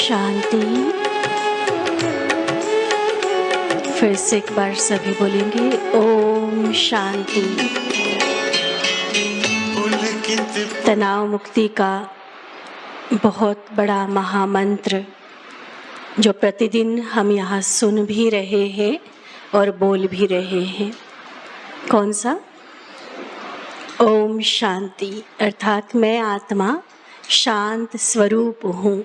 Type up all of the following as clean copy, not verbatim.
शांति। फिर से एक बार सभी बोलेंगे ओम शांति। तनाव मुक्ति का बहुत बड़ा महामंत्र जो प्रतिदिन हम यहाँ सुन भी रहे हैं और बोल भी रहे हैं, कौन सा? ओम शांति। अर्थात मैं आत्मा शांत स्वरूप हूँ,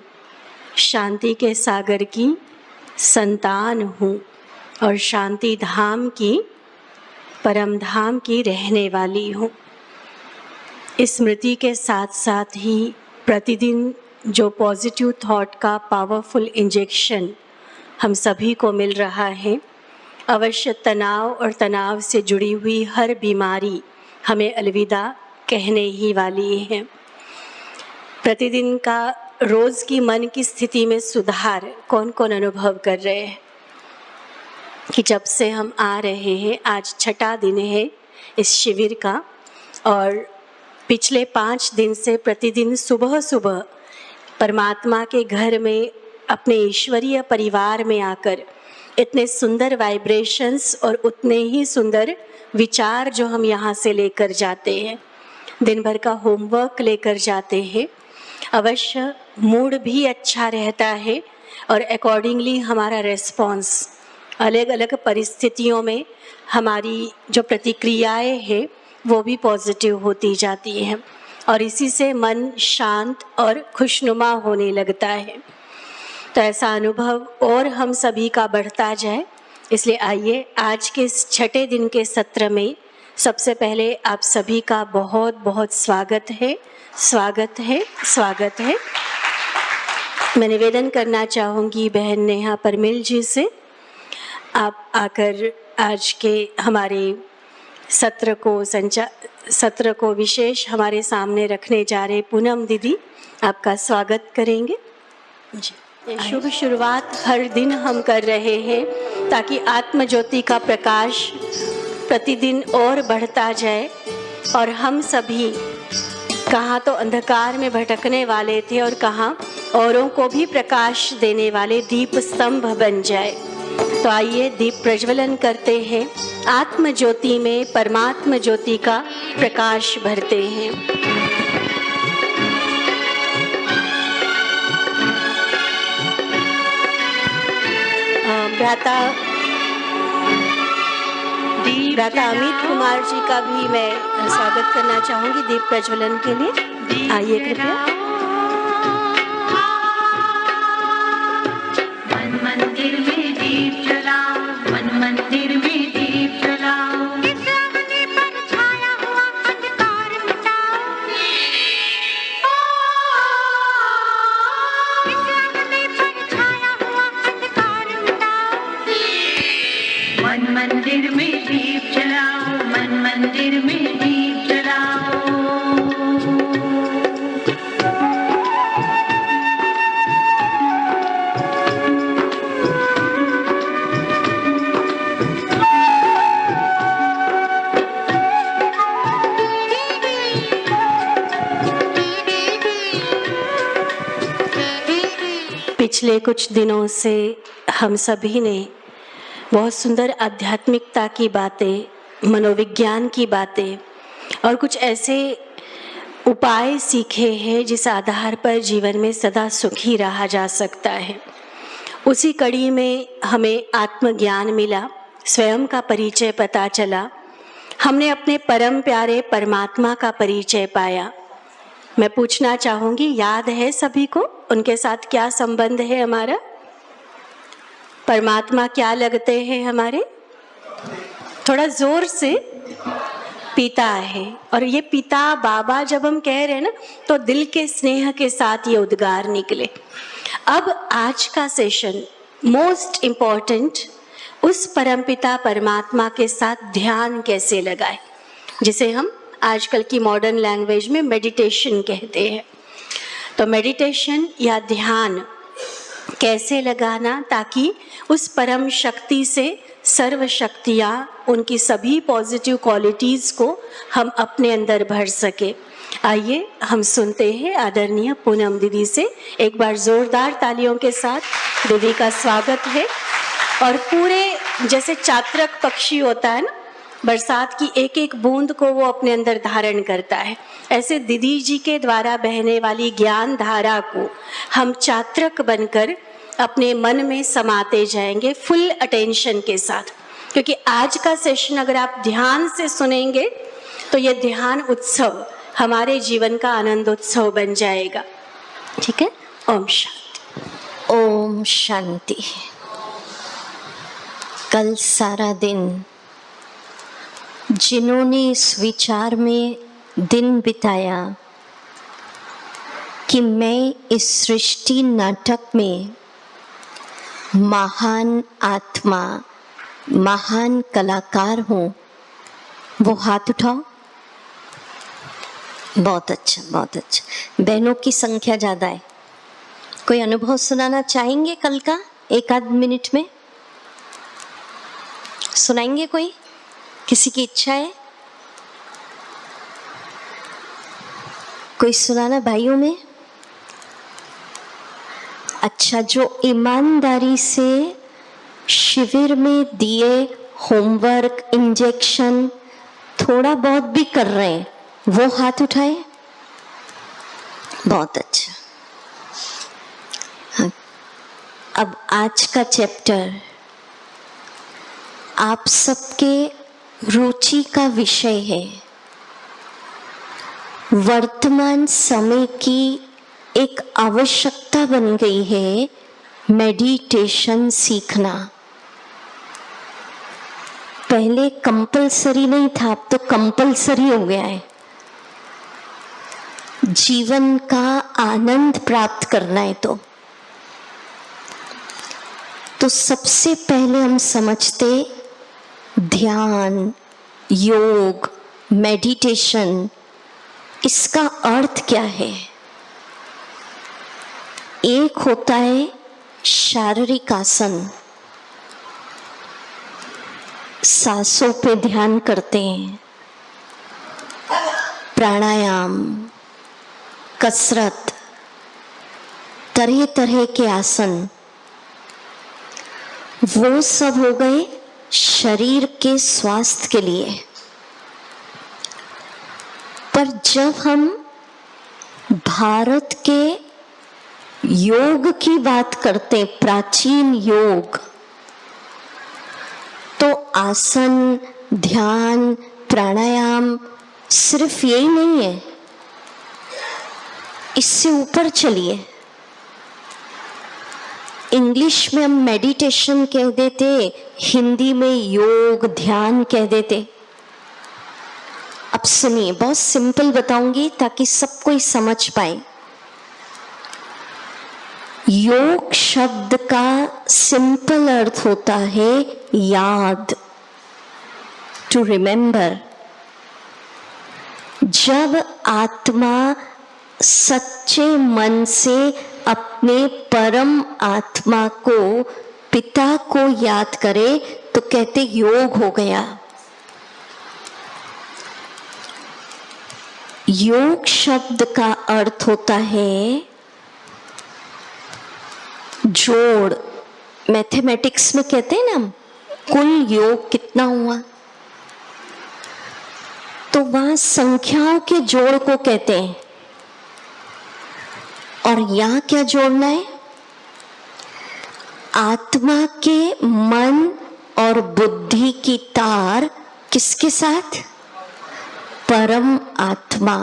शांति के सागर की संतान हूँ और शांति धाम की, परम धाम की रहने वाली हूँ। इस स्मृति के साथ साथ ही प्रतिदिन जो पॉजिटिव थॉट का पावरफुल इंजेक्शन हम सभी को मिल रहा है, अवश्य तनाव और तनाव से जुड़ी हुई हर बीमारी हमें अलविदा कहने ही वाली है। प्रतिदिन का रोज की मन की स्थिति में सुधार कौन कौन अनुभव कर रहे हैं कि जब से हम आ रहे हैं, आज छठा दिन है इस शिविर का और पिछले 5 दिन से प्रतिदिन सुबह सुबह परमात्मा के घर में अपने ईश्वरीय परिवार में आकर इतने सुंदर वाइब्रेशंस और उतने ही सुंदर विचार जो हम यहाँ से लेकर जाते हैं, दिन भर का होमवर्क लेकर जाते हैं, अवश्य मूड भी अच्छा रहता है और अकॉर्डिंगली हमारा रेस्पॉन्स अलग अलग परिस्थितियों में हमारी जो प्रतिक्रियाएं हैं वो भी पॉजिटिव होती जाती हैं और इसी से मन शांत और खुशनुमा होने लगता है। तो ऐसा अनुभव और हम सभी का बढ़ता जाए, इसलिए आइए आज के इस छठे दिन के सत्र में सबसे पहले आप सभी का बहुत बहुत स्वागत है, स्वागत है, स्वागत है। मैं निवेदन करना चाहूँगी बहन नेहा परमिल जी से, आप आकर आज के हमारे सत्र को विशेष हमारे सामने रखने जा रहे पूनम दीदी आपका स्वागत करेंगे जी। शुभ शुरुआत हर दिन हम कर रहे हैं ताकि आत्म ज्योति का प्रकाश प्रतिदिन और बढ़ता जाए और हम सभी कहाँ तो अंधकार में भटकने वाले थे और कहाँ औरों को भी प्रकाश देने वाले दीप स्तंभ बन जाए। तो आइए दीप प्रज्वलन करते हैं, आत्म ज्योति में परमात्म ज्योति का प्रकाश भरते हैं। भ्राता अमित कुमार जी का भी मैं स्वागत करना चाहूँगी दीप प्रज्वलन के लिए। आइए कृपया। मन मंदिर में दीप जलाओ, मन मंदिर में दीप जलाओ, इस अग्नि पर छाया हुआ अंधकार मिटाओ, इस अग्नि पर छाया हुआ अंधकार मिटाओ, मन मंदिर में दीप जलाओ, मन मंदिर में दीप जलाओ। पिछले कुछ दिनों से हम सभी ने बहुत सुंदर आध्यात्मिकता की बातें, मनोविज्ञान की बातें और कुछ ऐसे उपाय सीखे हैं जिस आधार पर जीवन में सदा सुखी रहा जा सकता है। उसी कड़ी में हमें आत्मज्ञान मिला, स्वयं का परिचय पता चला, हमने अपने परम प्यारे परमात्मा का परिचय पाया। मैं पूछना चाहूँगी, याद है सभी को उनके साथ क्या संबंध है हमारा? परमात्मा क्या लगते हैं हमारे? थोड़ा जोर से। पिता है। और ये पिता बाबा जब हम कह रहे हैं ना, तो दिल के स्नेह के साथ ये उद्गार निकले। अब आज का सेशन मोस्ट इम्पॉर्टेंट, उस परमपिता परमात्मा के साथ ध्यान कैसे लगाए, जिसे हम आजकल की मॉडर्न लैंग्वेज में मेडिटेशन कहते हैं। तो मेडिटेशन या ध्यान कैसे लगाना ताकि उस परम शक्ति से सर्व शक्तियाँ, उनकी सभी पॉजिटिव क्वालिटीज़ को हम अपने अंदर भर सके। आइए हम सुनते हैं आदरणीय पूनम दीदी से। एक बार जोरदार तालियों के साथ दीदी का स्वागत है। और पूरे जैसे चातक पक्षी होता है ना, बरसात की एक एक बूंद को वो अपने अंदर धारण करता है, ऐसे दीदी जी के द्वारा बहने वाली ज्ञान धारा को हम चातक बनकर अपने मन में समाते जाएंगे फुल अटेंशन के साथ। क्योंकि आज का सेशन अगर आप ध्यान से सुनेंगे तो ये ध्यान उत्सव हमारे जीवन का आनंद उत्सव बन जाएगा। ठीक है। ओम शांति। ओम शांति। कल सारा दिन जिन्होंने इस विचार में दिन बिताया कि मैं इस सृष्टि नाटक में महान आत्मा, महान कलाकार हूँ, वो हाथ उठाओ। बहुत अच्छा, बहुत अच्छा। बहनों की संख्या ज़्यादा है। कोई अनुभव सुनाना चाहेंगे कल का? एक आध मिनट में सुनाएंगे? कोई, किसी की इच्छा है? कोई सुनाना भाइयों में? अच्छा, जो ईमानदारी से शिविर में दिए होमवर्क, इंजेक्शन थोड़ा बहुत भी कर रहे हैं, वो हाथ उठाए। बहुत अच्छा। हाँ, अब आज का चैप्टर आप सबके रुचि का विषय है। वर्तमान समय की एक आवश्यकता बन गई है मेडिटेशन सीखना। पहले कंपलसरी नहीं था, अब तो कंपलसरी हो गया है। जीवन का आनंद प्राप्त करना है तो सबसे पहले हम समझते ध्यान, योग, मेडिटेशन, इसका अर्थ क्या है। एक होता है शारीरिक आसन, सांसों पे ध्यान करते हैं, प्राणायाम, कसरत, तरह तरह के आसन, वो सब हो गए शरीर के स्वास्थ्य के लिए। पर जब हम भारत के योग की बात करते, प्राचीन योग, तो आसन, ध्यान, प्राणायाम सिर्फ यही नहीं है, इससे ऊपर चलिए। इंग्लिश में हम मेडिटेशन कह देते, हिंदी में योग, ध्यान कह देते। अब सुनिए, बहुत सिंपल बताऊंगी ताकि सब कोई समझ पाए। योग शब्द का सिंपल अर्थ होता है याद, टू रिमेंबर। जब आत्मा सच्चे मन से अपने परम आत्मा को, पिता को याद करे तो कहते योग हो गया। योग शब्द का अर्थ होता है जोड़। मैथमेटिक्स में कहते हैं ना, कुल योग कितना हुआ, तो वहां संख्याओं के जोड़ को कहते हैं। और यहां क्या जोड़ना है? आत्मा के मन और बुद्धि की तार किसके साथ? परम आत्मा।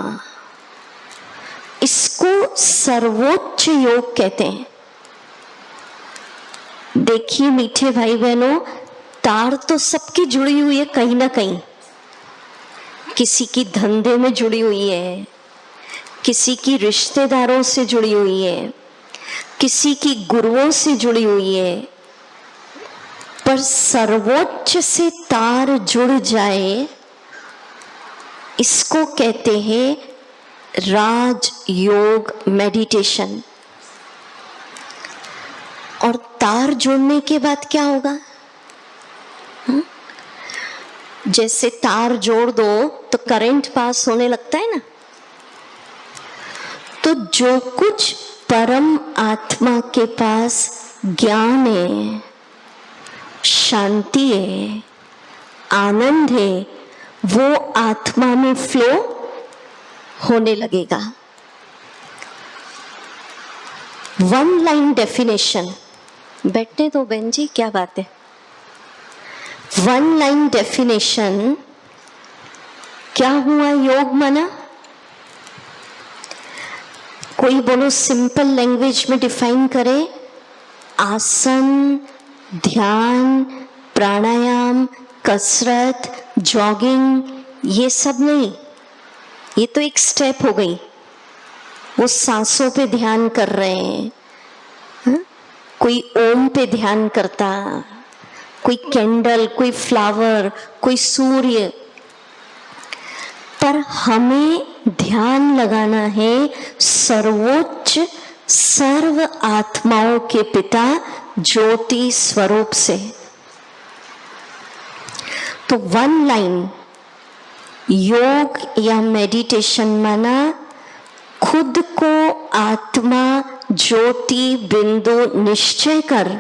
इसको सर्वोच्च योग कहते हैं। देखिए मीठे भाई बहनों, तार तो सबकी जुड़ी हुई है कहीं ना कहीं। किसी की धंधे में जुड़ी हुई है, किसी की रिश्तेदारों से जुड़ी हुई है, किसी की गुरुओं से जुड़ी हुई है। पर सर्वोच्च से तार जुड़ जाए, इसको कहते हैं राज योग मेडिटेशन। और तार जुड़ने के बाद क्या होगा? जैसे तार जोड़ दो तो करंट पास होने लगता है ना, तो जो कुछ परम आत्मा के पास ज्ञान है, शांति है, आनंद है, वो आत्मा में फ्लो होने लगेगा। वन लाइन डेफिनेशन, बैठने दो बहन जी, क्या बात है। वन लाइन डेफिनेशन क्या हुआ योग माना? कोई बोलो सिंपल लैंग्वेज में डिफाइन करे। आसन, ध्यान, प्राणायाम, कसरत, जॉगिंग, ये सब नहीं, ये तो एक स्टेप हो गई। वो सांसों पे ध्यान कर रहे हैं, हा? कोई ओम पे ध्यान करता, कोई कैंडल, कोई फ्लावर, कोई सूर्य। पर हमें ध्यान लगाना है सर्वोच्च सर्व आत्माओं के पिता ज्योति स्वरूप से। तो वन लाइन योग या मेडिटेशन माना खुद को आत्मा ज्योति बिंदु निश्चय कर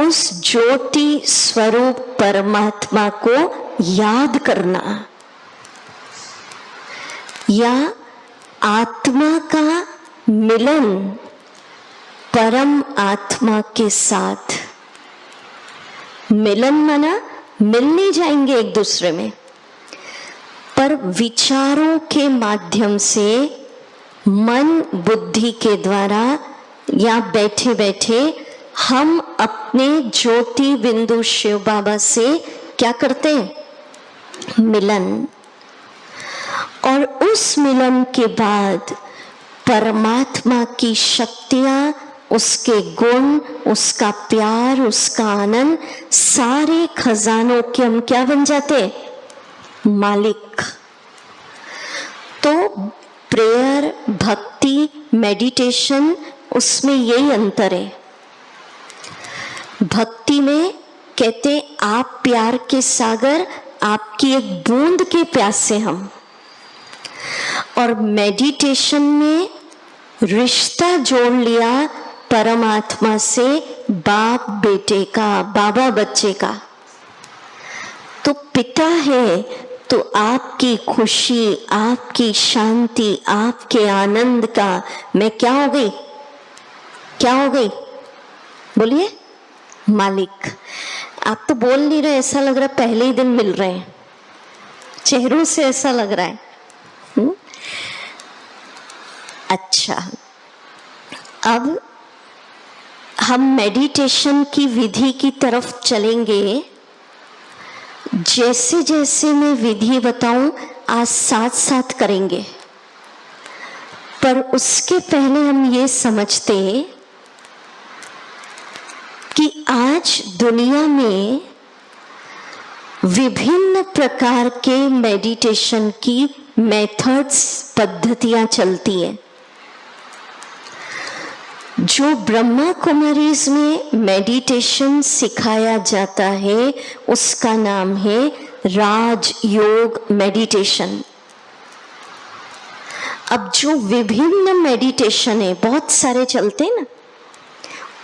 उस ज्योति स्वरूप परमात्मा को याद करना, या आत्मा का मिलन परम आत्मा के साथ। मिलन माना मिल नहीं जाएंगे एक दूसरे में, पर विचारों के माध्यम से मन बुद्धि के द्वारा या बैठे बैठे हम अपने ज्योति बिंदु शिव बाबा से क्या करते हैं? मिलन। और उस मिलन के बाद परमात्मा की शक्तियां, उसके गुण, उसका प्यार, उसका आनंद, सारे खजानों के हम क्या बन जाते? मालिक। तो प्रेयर, भक्ति, मेडिटेशन, उसमें यही अंतर है। भक्ति में कहते आप प्यार के सागर, आपकी एक बूंद के प्यासे हम। और मेडिटेशन में रिश्ता जोड़ लिया परमात्मा से, बाप बेटे का, बाबा बच्चे का। तो पिता है तो आपकी खुशी, आपकी शांति, आपके आनंद का मैं क्या हो गई? क्या हो गई? बोलिए, मालिक। आप तो बोल नहीं रहे, ऐसा लग रहा है पहले ही दिन मिल रहे हैं, चेहरों से ऐसा लग रहा है। अच्छा, अब हम मेडिटेशन की विधि की तरफ चलेंगे। जैसे जैसे मैं विधि बताऊं आज साथ साथ करेंगे, पर उसके पहले हम ये समझते कि आज दुनिया में विभिन्न प्रकार के मेडिटेशन की मेथड्स, पद्धतियां चलती हैं। जो ब्रह्मा कुमारीज में मेडिटेशन सिखाया जाता है उसका नाम है राजयोग मेडिटेशन। अब जो विभिन्न मेडिटेशन है, बहुत सारे चलते हैं ना,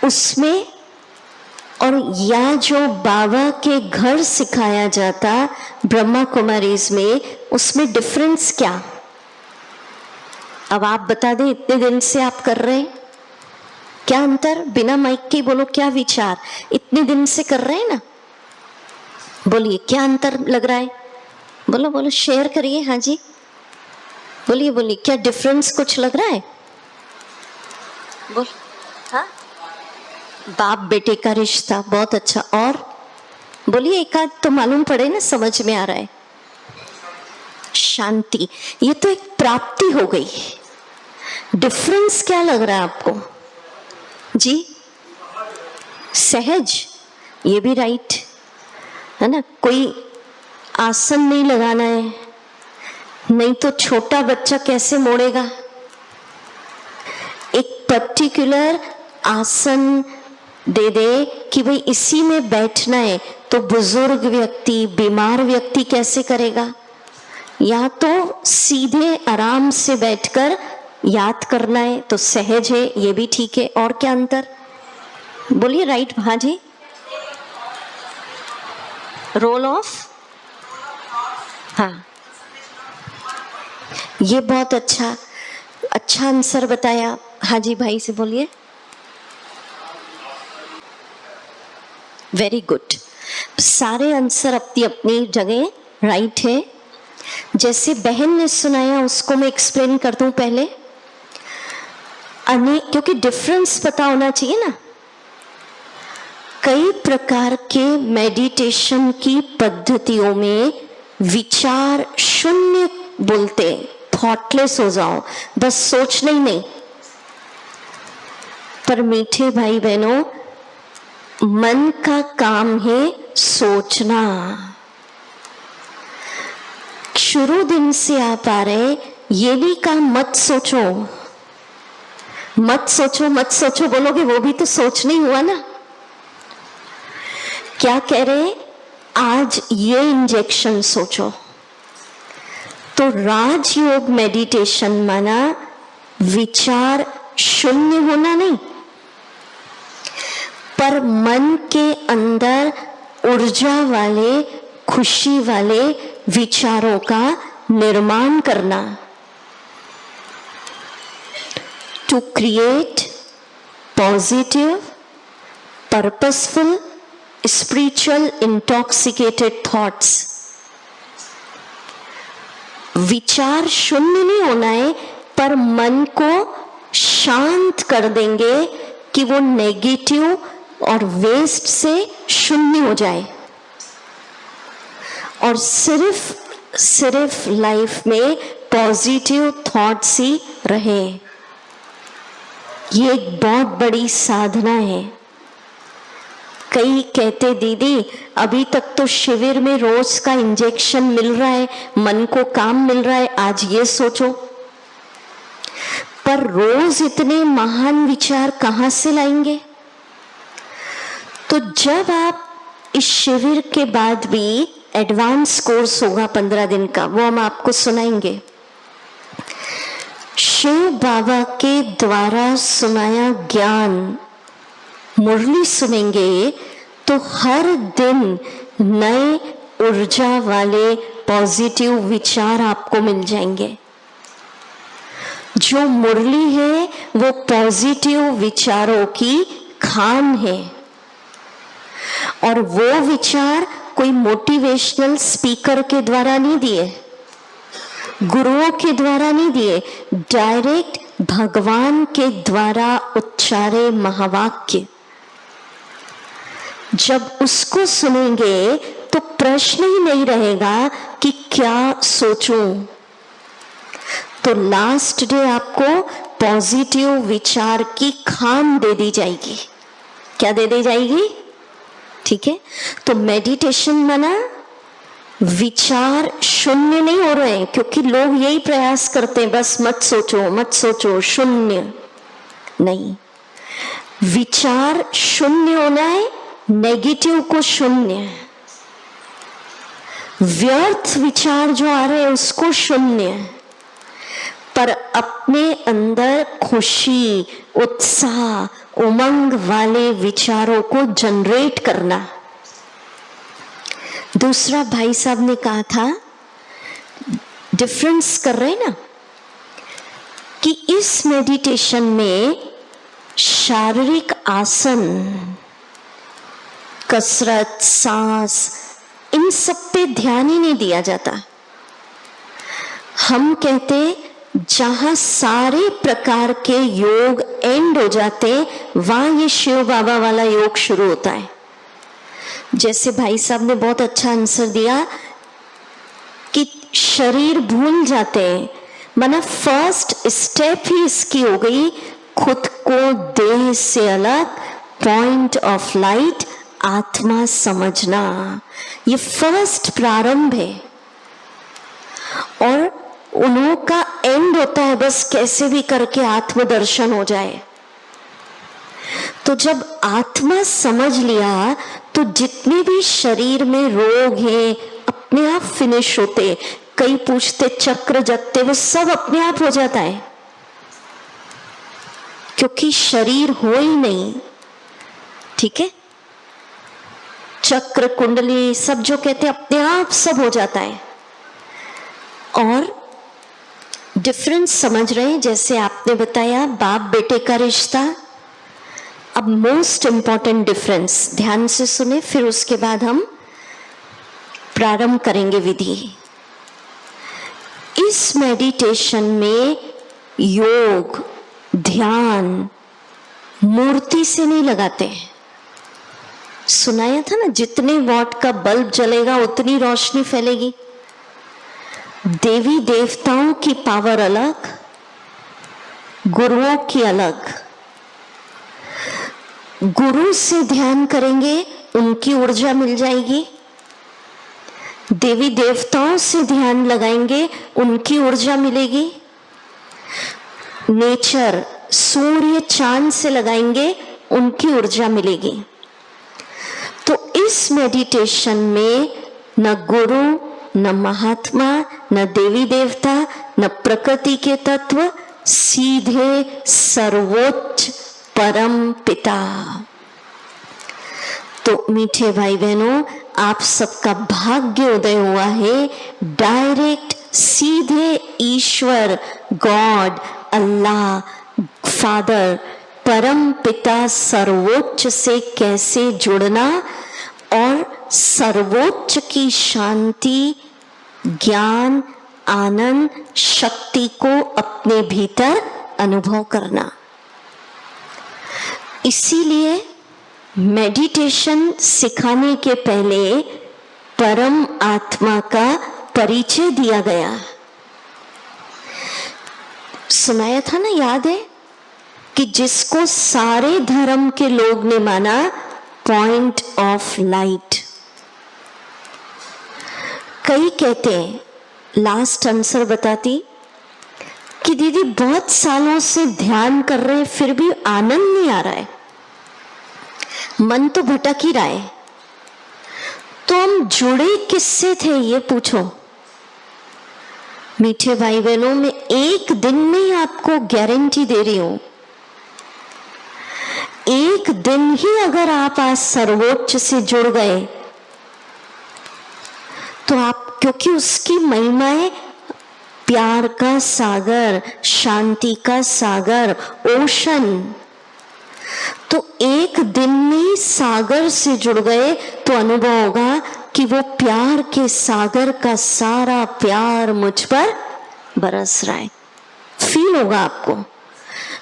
उसमें और या जो बाबा के घर सिखाया जाता ब्रह्मा कुमारीज में, उसमें डिफरेंस क्या? अब आप बता दें, इतने दिन से आप कर रहे हैं, क्या अंतर? बिना माइक के बोलो, क्या विचार? इतने दिन से कर रहे हैं ना, बोलिए क्या अंतर लग रहा है? बोलो बोलो, शेयर करिए। हाँ जी, बोलिए बोलिए, क्या डिफरेंस कुछ लग रहा है? बोल। हाँ, बाप बेटे का रिश्ता बहुत अच्छा। और बोलिए, एक आध तो मालूम पड़े ना, समझ में आ रहा है। शांति, ये तो एक प्राप्ति हो गई। डिफरेंस क्या लग रहा है आपको जी? सहज, ये भी राइट है ना। कोई आसन नहीं लगाना है, नहीं तो छोटा बच्चा कैसे मोड़ेगा? एक पर्टिकुलर आसन दे दे कि भाई इसी में बैठना है, तो बुजुर्ग व्यक्ति, बीमार व्यक्ति कैसे करेगा? या तो सीधे आराम से बैठकर याद करना है तो सहज है, ये भी ठीक है। और क्या अंतर? बोलिए राइट। हाँ जी, रोल ऑफ, हाँ ये बहुत अच्छा आंसर बताया। हाँ जी भाई से बोलिए। वेरी गुड, सारे आंसर अपनी अपनी जगह राइट है। जैसे बहन ने सुनाया उसको मैं एक्सप्लेन कर दूं पहले। क्योंकि डिफरेंस पता होना चाहिए ना। कई प्रकार के मेडिटेशन की पद्धतियों में विचार शून्य बोलते, थॉटलेस हो जाओ, बस सोचना ही नहीं। पर मीठे भाई बहनों, मन का काम है सोचना। शुरू दिन से आप आ रहे, ये भी काम मत सोचो, मत सोचो, मत सोचो बोलोगे वो भी तो सोच नहीं हुआ ना। क्या कह रहे? आज ये इंजेक्शन सोचो। तो राजयोग मेडिटेशन माना विचार शून्य होना नहीं, पर मन के अंदर ऊर्जा वाले, खुशी वाले विचारों का निर्माण करना। To create positive, purposeful, spiritual intoxicated thoughts. विचार शून्य नहीं होना है, पर मन को शांत कर देंगे कि वो नेगेटिव और वेस्ट से शून्य हो जाए और सिर्फ लाइफ में पॉजिटिव थॉट्स ही रहे। ये एक बहुत बड़ी साधना है। कई कहते दीदी अभी तक तो शिविर में रोज का इंजेक्शन मिल रहा है, मन को काम मिल रहा है, आज ये सोचो। पर रोज इतने महान विचार कहां से लाएंगे? तो जब आप इस शिविर के बाद भी एडवांस कोर्स होगा 15 दिन का, वो हम आपको सुनाएंगे। शिव बाबा के द्वारा सुनाया ज्ञान मुरली सुनेंगे तो हर दिन नए ऊर्जा वाले पॉजिटिव विचार आपको मिल जाएंगे। जो मुरली है वो पॉजिटिव विचारों की खान है, और वो विचार कोई मोटिवेशनल स्पीकर के द्वारा नहीं दिए, गुरुओं के द्वारा नहीं दिए, डायरेक्ट भगवान के द्वारा उच्चारे महावाक्य। जब उसको सुनेंगे तो प्रश्न ही नहीं रहेगा कि क्या सोचूं। तो लास्ट डे आपको पॉजिटिव विचार की खान दे दी जाएगी। क्या दे दी जाएगी? ठीक है। तो मेडिटेशन माना विचार शून्य नहीं हो रहे हैं, क्योंकि लोग यही प्रयास करते हैं, बस मत सोचो मत सोचो, शून्य नहीं। विचार शून्य होना है, नेगेटिव को शून्य, व्यर्थ विचार जो आ रहे हैं उसको शून्य, पर अपने अंदर खुशी, उत्साह, उमंग वाले विचारों को जनरेट करना। दूसरा भाई साहब ने कहा था, डिफरेंस कर रहे ना, कि इस मेडिटेशन में शारीरिक आसन, कसरत, सांस, इन सब पे ध्यान ही नहीं दिया जाता। हम कहते जहां सारे प्रकार के योग एंड हो जाते, वहां ये शिव बाबा वाला योग शुरू होता है। जैसे भाई साहब ने बहुत अच्छा आंसर दिया कि शरीर भूल जाते हैं, माना फर्स्ट स्टेप ही इसकी हो गई, खुद को देह से अलग, पॉइंट ऑफ लाइट, आत्मा समझना। ये फर्स्ट प्रारंभ है, और उन्हों का एंड होता है बस कैसे भी करके आत्मदर्शन हो जाए। तो जब आत्मा समझ लिया तो जितने भी शरीर में रोग हैं अपने आप फिनिश होते। कई पूछते चक्र जगते, वो सब अपने आप हो जाता है, क्योंकि शरीर हो ही नहीं। ठीक है, चक्र कुंडली सब जो कहते हैं अपने आप सब हो जाता है। और डिफरेंस समझ रहे हैं, जैसे आपने बताया बाप बेटे का रिश्ता। अब मोस्ट इंपॉर्टेंट डिफरेंस ध्यान से सुने, फिर उसके बाद हम प्रारंभ करेंगे विधि। इस मेडिटेशन में योग ध्यान मूर्ति से नहीं लगाते हैं। सुनाया था ना, जितने वॉट का बल्ब जलेगा उतनी रोशनी फैलेगी। देवी देवताओं की पावर अलग, गुरुओं की अलग। गुरु से ध्यान करेंगे उनकी ऊर्जा मिल जाएगी, देवी देवताओं से ध्यान लगाएंगे उनकी ऊर्जा मिलेगी, नेचर सूर्य चांद से लगाएंगे उनकी ऊर्जा मिलेगी। तो इस मेडिटेशन में न गुरु, न महात्मा, न देवी देवता, न प्रकृति के तत्व, सीधे सर्वोच्च परम पिता। तो मीठे भाई बहनों, आप सबका भाग्य उदय हुआ है। डायरेक्ट सीधे ईश्वर, गॉड, अल्लाह, फादर, परम पिता सर्वोच्च से कैसे जुड़ना और सर्वोच्च की शांति, ज्ञान, आनंद, शक्ति को अपने भीतर अनुभव करना। इसीलिए मेडिटेशन सिखाने के पहले परम आत्मा का परिचय दिया गया। सुनाया था ना, याद है कि जिसको सारे धर्म के लोग ने माना पॉइंट ऑफ लाइट। कई कहते हैं, लास्ट आंसर बताती कि दीदी बहुत सालों से ध्यान कर रहे हैं फिर भी आनंद नहीं आ रहा है, मन तो भटक ही रहा है। तो हम जुड़े किससे थे ये पूछो। मीठे भाई बहनों, मैं एक दिन में ही आपको गारंटी दे रही हूं, एक दिन ही अगर आप आज सर्वोच्च से जुड़ गए तो आप, क्योंकि उसकी महिमाएं प्यार का सागर, शांति का सागर, ओशन, तो एक दिन में सागर से जुड़ गए तो अनुभव होगा कि वो प्यार के सागर का सारा प्यार मुझ पर बरस रहा है। फील होगा आपको।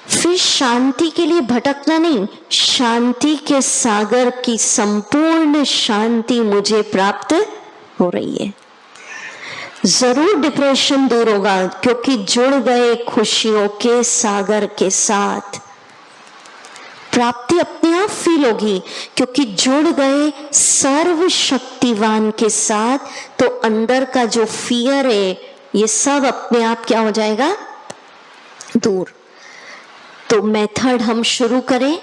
फिर शांति के लिए भटकना नहीं, शांति के सागर की संपूर्ण शांति मुझे प्राप्त हो रही है। जरूर डिप्रेशन दूर होगा, क्योंकि जुड़ गए खुशियों के सागर के साथ। प्राप्ति अपने आप फील होगी, क्योंकि जुड़ गए सर्वशक्तिवान के साथ। तो अंदर का जो फियर है ये सब अपने आप क्या हो जाएगा, दूर। तो मेथड हम शुरू करें,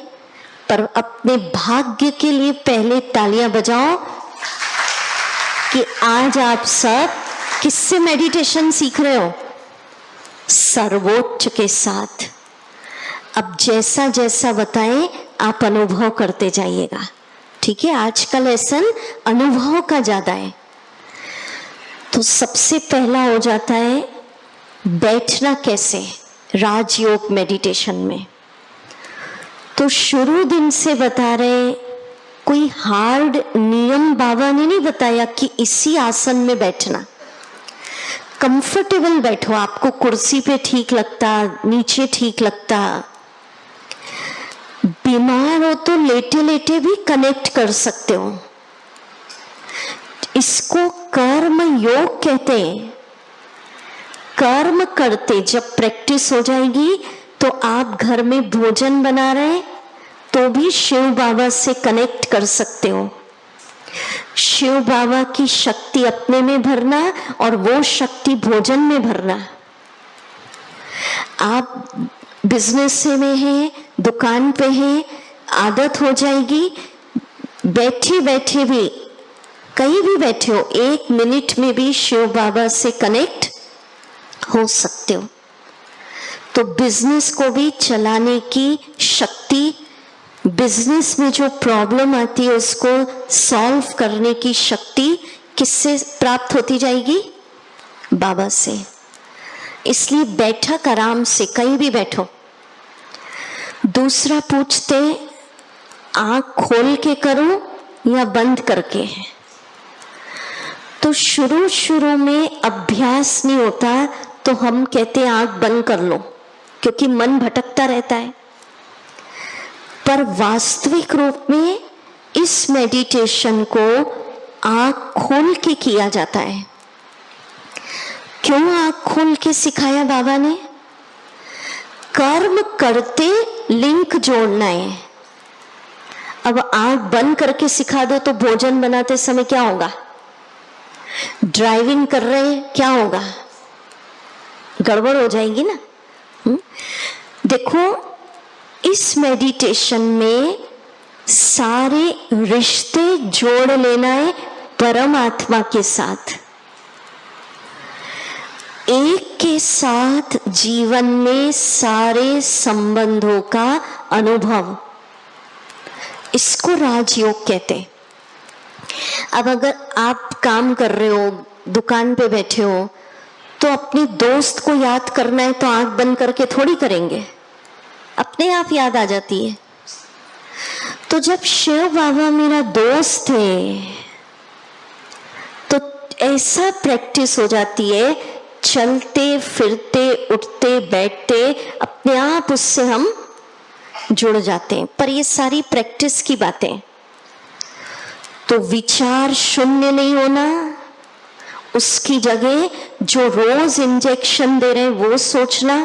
पर अपने भाग्य के लिए पहले तालियां बजाओ कि आज आप सब किससे मेडिटेशन सीख रहे हो, सर्वोच्च के साथ। अब जैसा जैसा बताएं आप अनुभव करते जाइएगा। ठीक है, आज का लेसन अनुभव का ज्यादा है। तो सबसे पहला हो जाता है बैठना कैसे राजयोग मेडिटेशन में। तो शुरू दिन से बता रहे, कोई हार्ड नियम बाबा ने नहीं बताया कि इसी आसन में बैठना। कंफर्टेबल बैठो, आपको कुर्सी पे ठीक लगता, नीचे ठीक लगता। बीमार हो तो लेटे लेटे भी कनेक्ट कर सकते हो। इसको कर्म योग कहते हैं। कर्म करते जब प्रैक्टिस हो जाएगी तो आप घर में भोजन बना रहे तो भी शिव बाबा से कनेक्ट कर सकते हो। शिव बाबा की शक्ति अपने में भरना और वो शक्ति भोजन में भरना। आप बिजनेस में हैं, दुकान पे हैं, आदत हो जाएगी बैठे बैठे भी कहीं भी बैठे हो, 1 मिनट में भी शिव बाबा से कनेक्ट हो सकते हो। तो बिजनेस को भी चलाने की शक्ति, बिजनेस में जो प्रॉब्लम आती है उसको सॉल्व करने की शक्ति किससे प्राप्त होती जाएगी? बाबा से। इसलिए बैठक आराम से, कहीं भी बैठो। दूसरा पूछते, आंख खोल के करो या बंद करके? तो शुरू में अभ्यास नहीं होता तो हम कहते हैं आंख बंद कर लो, क्योंकि मन भटकता रहता है। पर वास्तविक रूप में इस मेडिटेशन को आंख खोल के किया जाता है। क्यों आंख खोल के सिखाया बाबा ने? कर्म करते लिंक जोड़ना है। अब आंख बंद करके सिखा दो तो भोजन बनाते समय क्या होगा? ड्राइविंग कर रहे हैं, क्या होगा? गड़बड़ हो जाएगी ना। देखो, इस मेडिटेशन में सारे रिश्ते जोड़ लेना है परमात्मा के साथ। एक के साथ जीवन में सारे संबंधों का अनुभव, इसको राजयोग कहते हैं। अब अगर आप काम कर रहे हो, दुकान पे बैठे हो, तो अपने दोस्त को याद करना है तो आंख बंद करके थोड़ी करेंगे, अपने आप याद आ जाती है। तो जब शिव बाबा मेरा दोस्त है तो ऐसा प्रैक्टिस हो जाती है, चलते फिरते उठते बैठते अपने आप उससे हम जुड़ जाते हैं। पर ये सारी प्रैक्टिस की बातें। तो विचार शून्य नहीं होना, उसकी जगह जो रोज इंजेक्शन दे रहे हैं वो सोचना।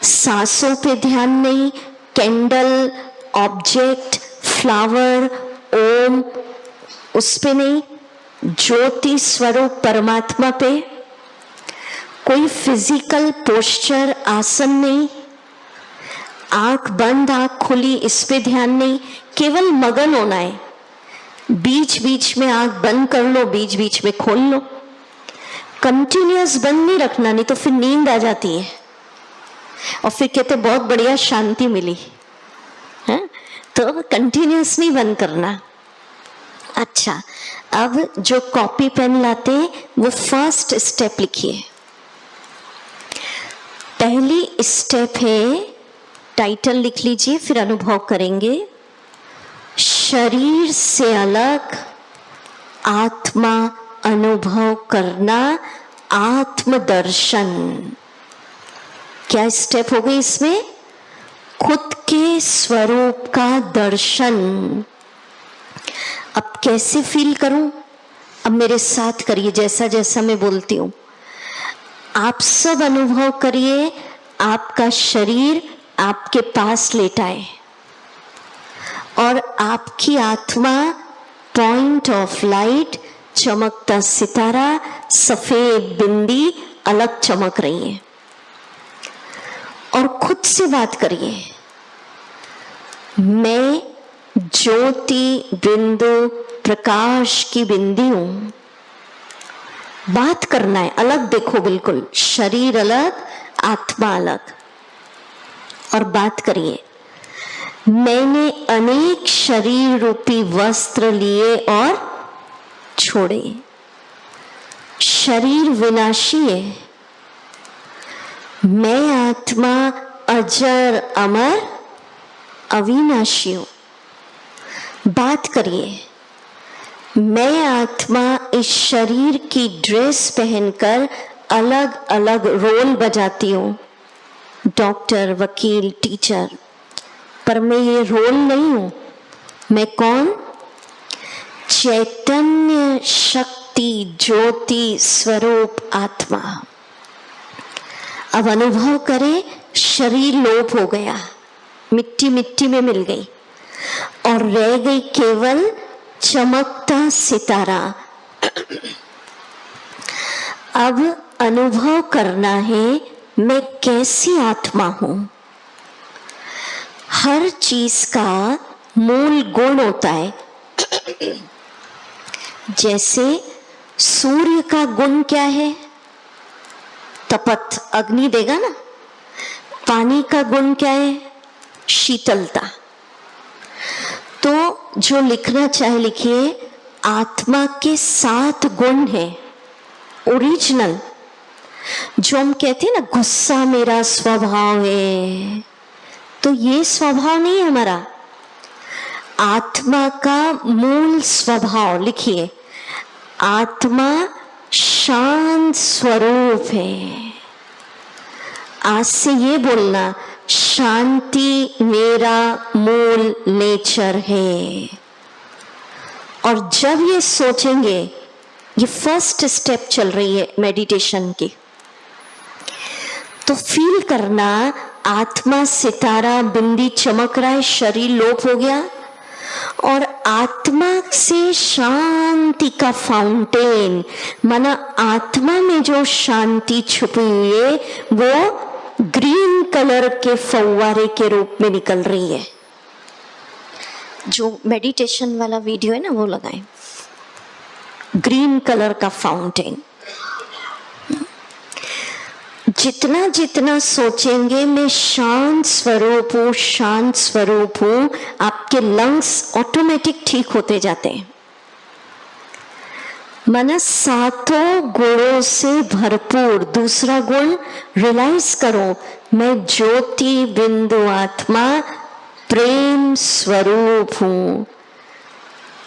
सांसों पे ध्यान नहीं, कैंडल, ऑब्जेक्ट, फ्लावर, ओम, उस पे नहीं, ज्योति स्वरूप परमात्मा पे। कोई फिजिकल पोस्चर, आसन नहीं, आंख बंद आंख खुली, इस पे ध्यान नहीं, केवल मगन होना है। बीच बीच में आंख बंद कर लो, बीच बीच में खोल लो। कंटिन्यूअस बंद नहीं रखना, नहीं तो फिर नींद आ जाती है और फिर कहते बहुत बढ़िया शांति मिली है। तो कंटिन्यूअस नहीं बंद करना। अच्छा, अब जो कॉपी पेन लाते वो फर्स्ट स्टेप लिखिए। पहली स्टेप है, टाइटल लिख लीजिए, फिर अनुभव करेंगे। शरीर से अलग आत्मा अनुभव करना, आत्मदर्शन। क्या स्टेप हो गई इसमें? खुद के स्वरूप का दर्शन। अब कैसे फील करूं? अब मेरे साथ करिए, जैसा जैसा मैं बोलती हूं आप सब अनुभव करिए। आपका शरीर आपके पास लेटा है और आपकी आत्मा पॉइंट ऑफ लाइट, चमकता सितारा, सफेद बिंदी अलग चमक रही है। और खुद से बात करिए, मैं ज्योति बिंदु प्रकाश की बिंदी हूं। बात करना है, अलग देखो, बिल्कुल शरीर अलग, आत्मा अलग। और बात करिए, मैंने अनेक शरीर रूपी वस्त्र लिए और छोड़े। शरीर विनाशी है, मैं आत्मा अजर अमर अविनाशी हूं। बात करिए, मैं आत्मा इस शरीर की ड्रेस पहनकर अलग अलग रोल बजाती हूं, डॉक्टर, वकील, टीचर, पर मैं ये रोल नहीं हूं। मैं कौन? चैतन्य शक्ति ज्योति स्वरूप आत्मा। अब अनुभव करें, शरीर लोप हो गया, मिट्टी मिट्टी में मिल गई और रह गई केवल चमकता सितारा। अब अनुभव करना है, मैं कैसी आत्मा हूं। हर चीज का मूल गुण होता है। जैसे सूर्य का गुण क्या है? तपत, अग्नि देगा ना। पानी का गुण क्या है? शीतलता। तो जो लिखना चाहे लिखिए, आत्मा के 7 गुण हैं ओरिजिनल। जो हम कहते हैं ना, गुस्सा मेरा स्वभाव है, तो ये स्वभाव नहीं है हमारा। आत्मा का मूल स्वभाव लिखिए, आत्मा शांत स्वरूप है। आज से ये बोलना, शांति मेरा मूल नेचर है। और जब ये सोचेंगे, ये फर्स्ट स्टेप चल रही है मेडिटेशन की, तो फील करना आत्मा सितारा बिंदी चमक रहा है, शरीर लोप हो गया, और आत्मा से शांति का फाउंटेन, माना आत्मा में जो शांति छुपी हुई है वो ग्रीन कलर के फव्वारे के रूप में निकल रही है। जो मेडिटेशन वाला वीडियो है ना, वो लगाएं, ग्रीन कलर का फाउंटेन। जितना जितना सोचेंगे मैं शांत स्वरूप हूँ, शांत स्वरूप हूँ, आपके लंग्स ऑटोमेटिक ठीक होते जाते हैं। माना 7 गुणों से भरपूर। दूसरा गुण रियलाइज करो, मैं ज्योति बिंदु आत्मा प्रेम स्वरूप हूँ।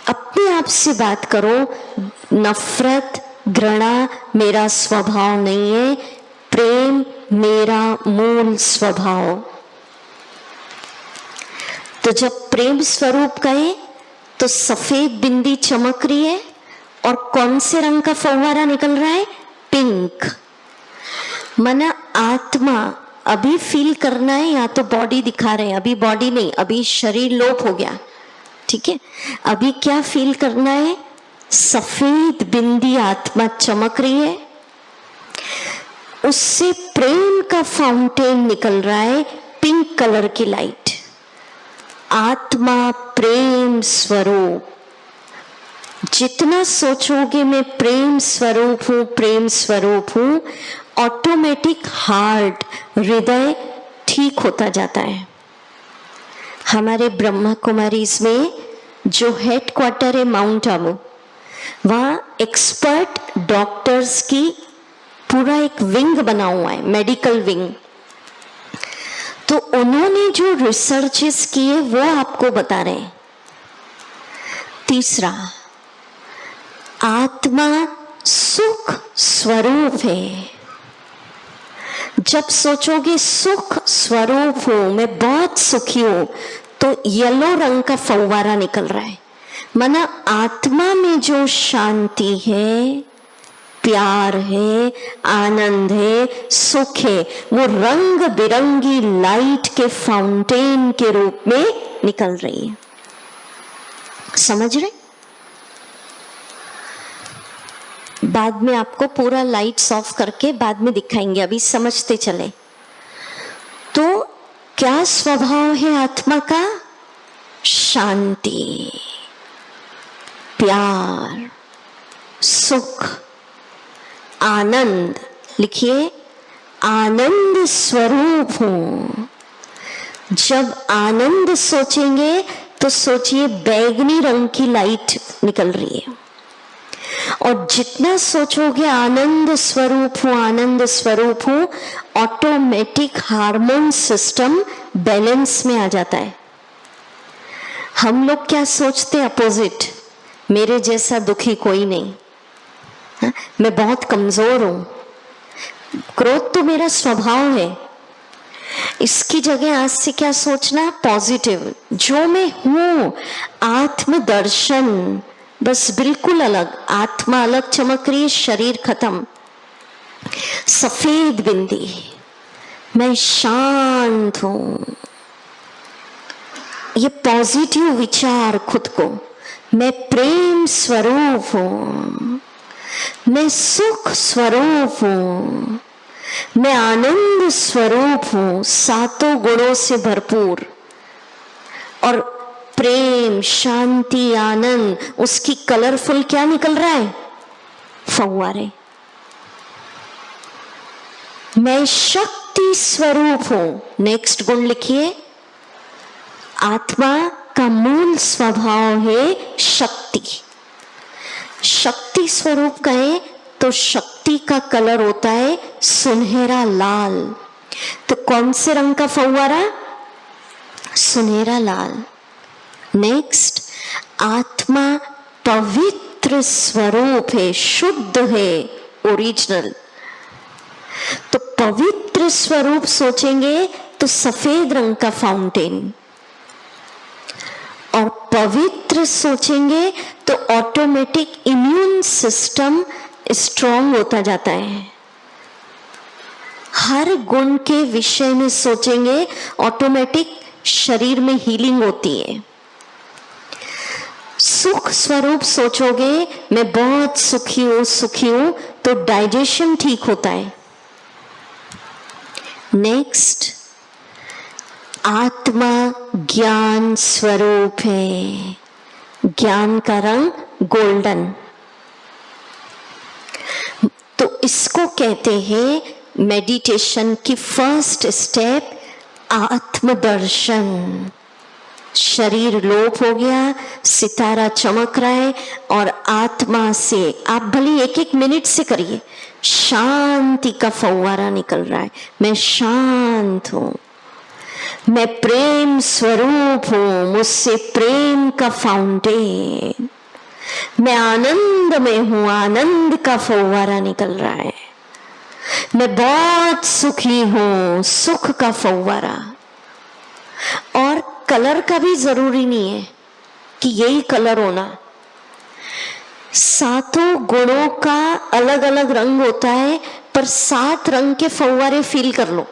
अपने आप से बात करो, नफरत घृणा मेरा स्वभाव नहीं है, प्रेम मेरा मूल स्वभाव। तो जब प्रेम स्वरूप कहे तो सफेद बिंदी चमक रही है, और कौन से रंग का फव्वारा निकल रहा है? पिंक। माना आत्मा अभी फील करना है, या तो बॉडी दिखा रहे हैं, अभी बॉडी नहीं, अभी शरीर लोप हो गया, ठीक है। अभी क्या फील करना है? सफेद बिंदी आत्मा चमक रही है, उससे प्रेम का फाउंटेन निकल रहा है, पिंक कलर की लाइट। आत्मा प्रेम स्वरूप। जितना सोचोगे मैं प्रेम स्वरूप हूँ, प्रेम स्वरूप हूँ, ऑटोमेटिक हार्ट, हृदय ठीक होता जाता है। हमारे ब्रह्मा कुमारीज में जो हेड क्वार्टर है माउंट आबू, वहाँ एक्सपर्ट डॉक्टर्स की पूरा एक विंग बना हुआ है, मेडिकल विंग। तो उन्होंने जो रिसर्चेस किए वो आपको बता रहे हैं। तीसरा, आत्मा सुख स्वरूप है। जब सोचोगे सुख स्वरूप हूं, मैं बहुत सुखी हूं, तो येलो रंग का फव्वारा निकल रहा है। माना आत्मा में जो शांति है, प्यार है, आनंद है, सुख है, वो रंग बिरंगी लाइट के फाउंटेन के रूप में निकल रही है। समझ रहे? बाद में आपको पूरा लाइट्स ऑफ करके बाद में दिखाएंगे, अभी समझते चले। तो क्या स्वभाव है आत्मा का? शांति, प्यार, सुख, आनंद। लिखिए, आनंद स्वरूप हूं। जब आनंद सोचेंगे तो सोचिए बैगनी रंग की लाइट निकल रही है, और जितना सोचोगे आनंद स्वरूप हूं, आनंद स्वरूप हूं, ऑटोमेटिक हार्मोन सिस्टम बैलेंस में आ जाता है। हम लोग क्या सोचते हैं? अपोजिट, मेरे जैसा दुखी कोई नहीं, हा? मैं बहुत कमजोर हूं, क्रोध तो मेरा स्वभाव है। इसकी जगह आज से क्या सोचना? पॉजिटिव, जो मैं हूं, आत्मदर्शन, बस बिल्कुल अलग। आत्मा अलग चमक रही है, शरीर खत्म, सफेद बिंदी, मैं शांत हूं। ये पॉजिटिव विचार खुद को, मैं प्रेम स्वरूप हूं, मैं सुख स्वरूप हूं, मैं आनंद स्वरूप हूं, 7 गुणों से भरपूर। और प्रेम, शांति, आनंद, उसकी कलरफुल क्या निकल रहा है? फव्वारे। मैं शक्ति स्वरूप हूं। नेक्स्ट गुण लिखिए, आत्मा का मूल स्वभाव है शक्ति। शक्ति स्वरूप कहें तो शक्ति का कलर होता है सुनहरा लाल। तो कौन से रंग का फव्वारा? सुनहरा लाल। नेक्स्ट, आत्मा पवित्र स्वरूप है, शुद्ध है, ओरिजिनल। तो पवित्र स्वरूप सोचेंगे तो सफेद रंग का फाउंटेन, और पवित्र सोचेंगे तो ऑटोमेटिक इम्यून सिस्टम स्ट्रांग होता जाता है। हर गुण के विषय में सोचेंगे ऑटोमेटिक शरीर में हीलिंग होती है। सुख स्वरूप सोचोगे मैं बहुत सुखी हूं, तो डाइजेशन ठीक होता है। नेक्स्ट, आत्मा ज्ञान स्वरूप है, ज्ञान का रंग गोल्डन। तो इसको कहते हैं मेडिटेशन की फर्स्ट स्टेप आत्मदर्शन। शरीर लोप हो गया, सितारा चमक रहा है, और आत्मा से आप भले एक एक मिनट से करिए, शांति का फव्वारा निकल रहा है। मैं शांत हूं, मैं प्रेम स्वरूप हूं, मुझसे प्रेम का फाउंटेन, मैं आनंद में हूं, आनंद का फव्वारा निकल रहा है। मैं बहुत सुखी हूं, सुख का फव्वारा। और कलर का भी जरूरी नहीं है कि यही कलर होना। सातों गुणों का अलग अलग रंग होता है, पर 7 रंग के फव्वारे फील कर लो।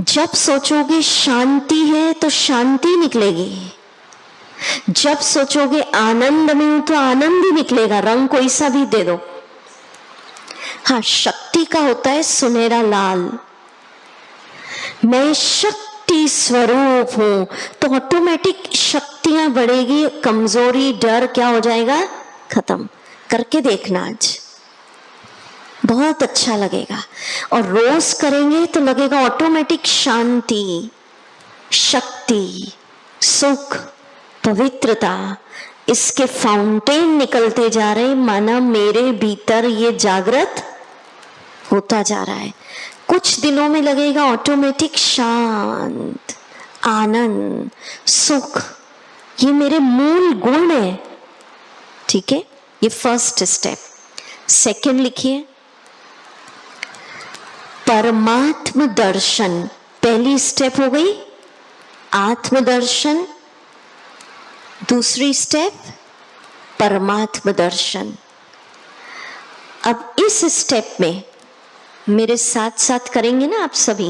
जब सोचोगे शांति है तो शांति निकलेगी, जब सोचोगे आनंद में हूं तो आनंद ही निकलेगा, रंग कोई सा भी दे दो। हाँ, शक्ति का होता है सुनहरा लाल। मैं शक्ति स्वरूप हूं तो ऑटोमेटिक शक्तियां बढ़ेगी, कमजोरी, डर क्या हो जाएगा? खत्म। करके देखना, आज बहुत अच्छा लगेगा। और रोज करेंगे तो लगेगा ऑटोमेटिक शांति, शक्ति, सुख, पवित्रता, इसके फाउंटेन निकलते जा रहे, माना मेरे भीतर ये जागृत होता जा रहा है। कुछ दिनों में लगेगा ऑटोमेटिक शांत, आनंद, सुख, ये मेरे मूल गुण है। ठीक है, ये फर्स्ट स्टेप। सेकंड लिखिए, परमात्म दर्शन। पहली स्टेप हो गई आत्मदर्शन, दूसरी स्टेप परमात्म दर्शन। अब इस स्टेप में मेरे साथ साथ करेंगे ना आप सभी।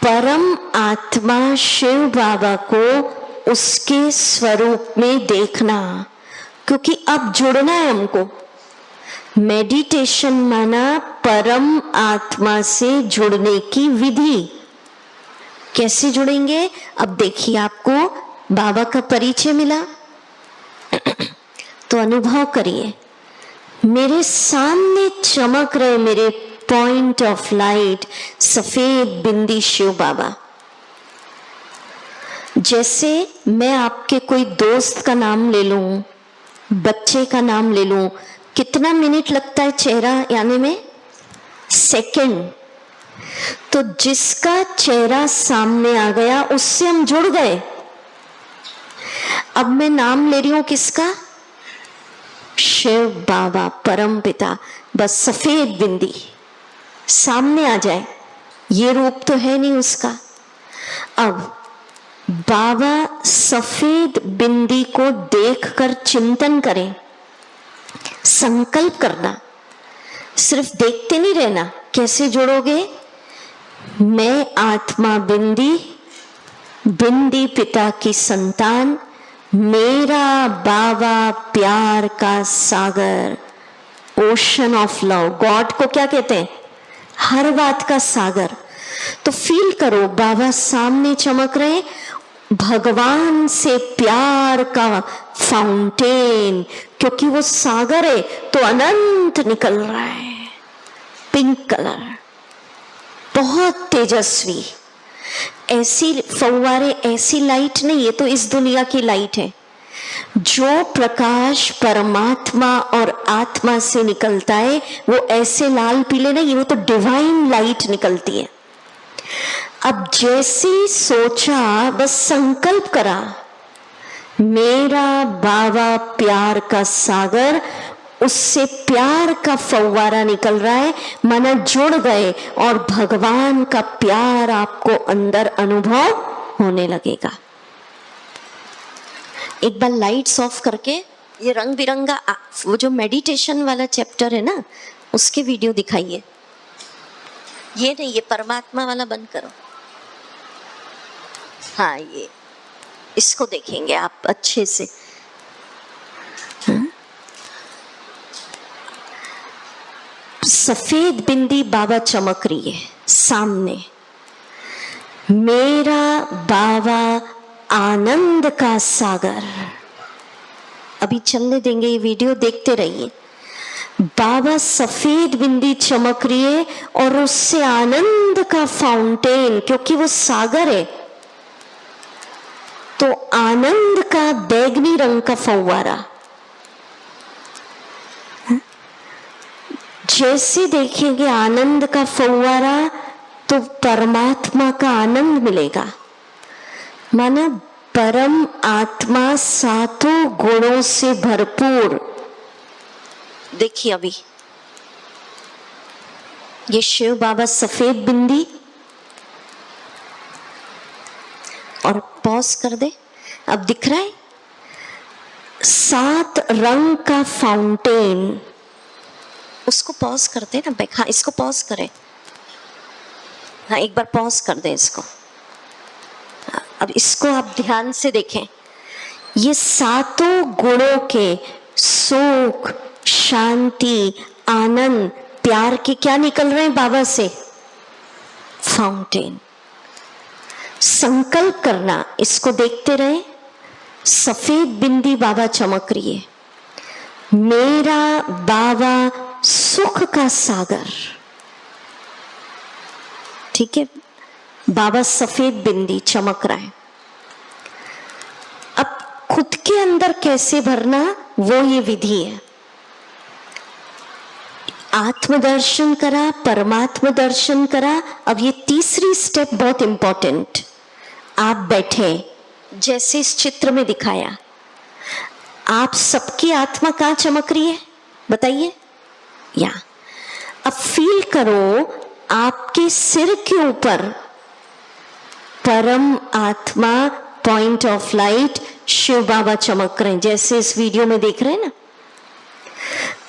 परम आत्मा शिव बाबा को उसके स्वरूप में देखना, क्योंकि अब जुड़ना है हमको। मेडिटेशन माना परम आत्मा से जुड़ने की विधि। कैसे जुड़ेंगे? अब देखिए, आपको बाबा का परिचय मिला तो अनुभव करिए, मेरे सामने चमक रहे मेरे पॉइंट ऑफ लाइट, सफेद बिंदी शिव बाबा। जैसे मैं आपके कोई दोस्त का नाम ले लूं, बच्चे का नाम ले लूं, कितना मिनट लगता है चेहरा आने में? सेकंड। तो जिसका चेहरा सामने आ गया उससे हम जुड़ गए। अब मैं नाम ले रही हूं किसका? शिव बाबा, परम पिता। बस सफेद बिंदी सामने आ जाए, ये रूप तो है नहीं उसका। अब बाबा सफेद बिंदी को देखकर चिंतन करें, संकल्प करना, सिर्फ देखते नहीं रहना। कैसे जुड़ोगे? मैं आत्मा बिंदी, बिंदी पिता की संतान, मेरा बाबा प्यार का सागर, ओशन ऑफ लव। गॉड को क्या कहते हैं? हर बात का सागर। तो फील करो, बाबा सामने चमक रहे, भगवान से प्यार का फाउंटेन, क्योंकि वो सागर है तो अनंत निकल रहा है। पिंक कलर, बहुत तेजस्वी। ऐसी फव्वारे, ऐसी लाइट नहीं, ये तो इस दुनिया की लाइट है। जो प्रकाश परमात्मा और आत्मा से निकलता है वो ऐसे लाल पीले नहीं, वो तो डिवाइन लाइट निकलती है। अब जैसे सोचा, बस संकल्प करा, मेरा बाबा प्यार का सागर, उससे प्यार का फव्वारा निकल रहा है, माना जुड़ गए और भगवान का प्यार आपको अंदर अनुभव होने लगेगा। एक बार लाइट्स ऑफ करके ये रंग बिरंगा, वो जो मेडिटेशन वाला चैप्टर है ना, उसके वीडियो दिखाइए। ये नहीं, ये परमात्मा वाला बंद करो। हाँ, ये इसको देखेंगे आप अच्छे से। सफेद बिंदी बाबा चमक रही है सामने। मेरा बाबा आनंद का सागर। अभी चलने देंगे, ये वीडियो देखते रहिए। बाबा सफेद बिंदी चमक रही है और उससे आनंद का फाउंटेन, क्योंकि वो सागर है तो आनंद का बैगनी रंग का फव्वारा। जैसे देखेंगे आनंद का फव्वारा तो परमात्मा का आनंद मिलेगा। माना परम आत्मा सातों गुणों से भरपूर। देखिए अभी ये शिव बाबा सफेद बिंदी, और पॉज कर दे। अब दिख रहा है 7 रंग का फाउंटेन। उसको पॉज कर दे ना, हाँ इसको पॉज करें। हाँ एक बार पॉज कर दे इसको। अब इसको आप ध्यान से देखें। ये सातों गुणों के सुख, शांति, आनंद, प्यार के क्या निकल रहे हैं बाबा से? फाउंटेन। संकल्प करना, इसको देखते रहे। सफेद बिंदी बाबा चमक रही है। मेरा बाबा सुख का सागर। ठीक है, बाबा सफेद बिंदी चमक रहा है। अब खुद के अंदर कैसे भरना, वो ये विधि है। आत्मदर्शन करा, परमात्मा दर्शन करा। अब ये तीसरी स्टेप बहुत इंपॉर्टेंट। आप बैठे जैसे इस चित्र में दिखाया, आप सबकी आत्मा कहाँ चमक रही है बताइए? या अब फील करो आपके सिर के ऊपर परम आत्मा, पॉइंट ऑफ लाइट शिव बाबा चमक रहे हैं, जैसे इस वीडियो में देख रहे हैं ना।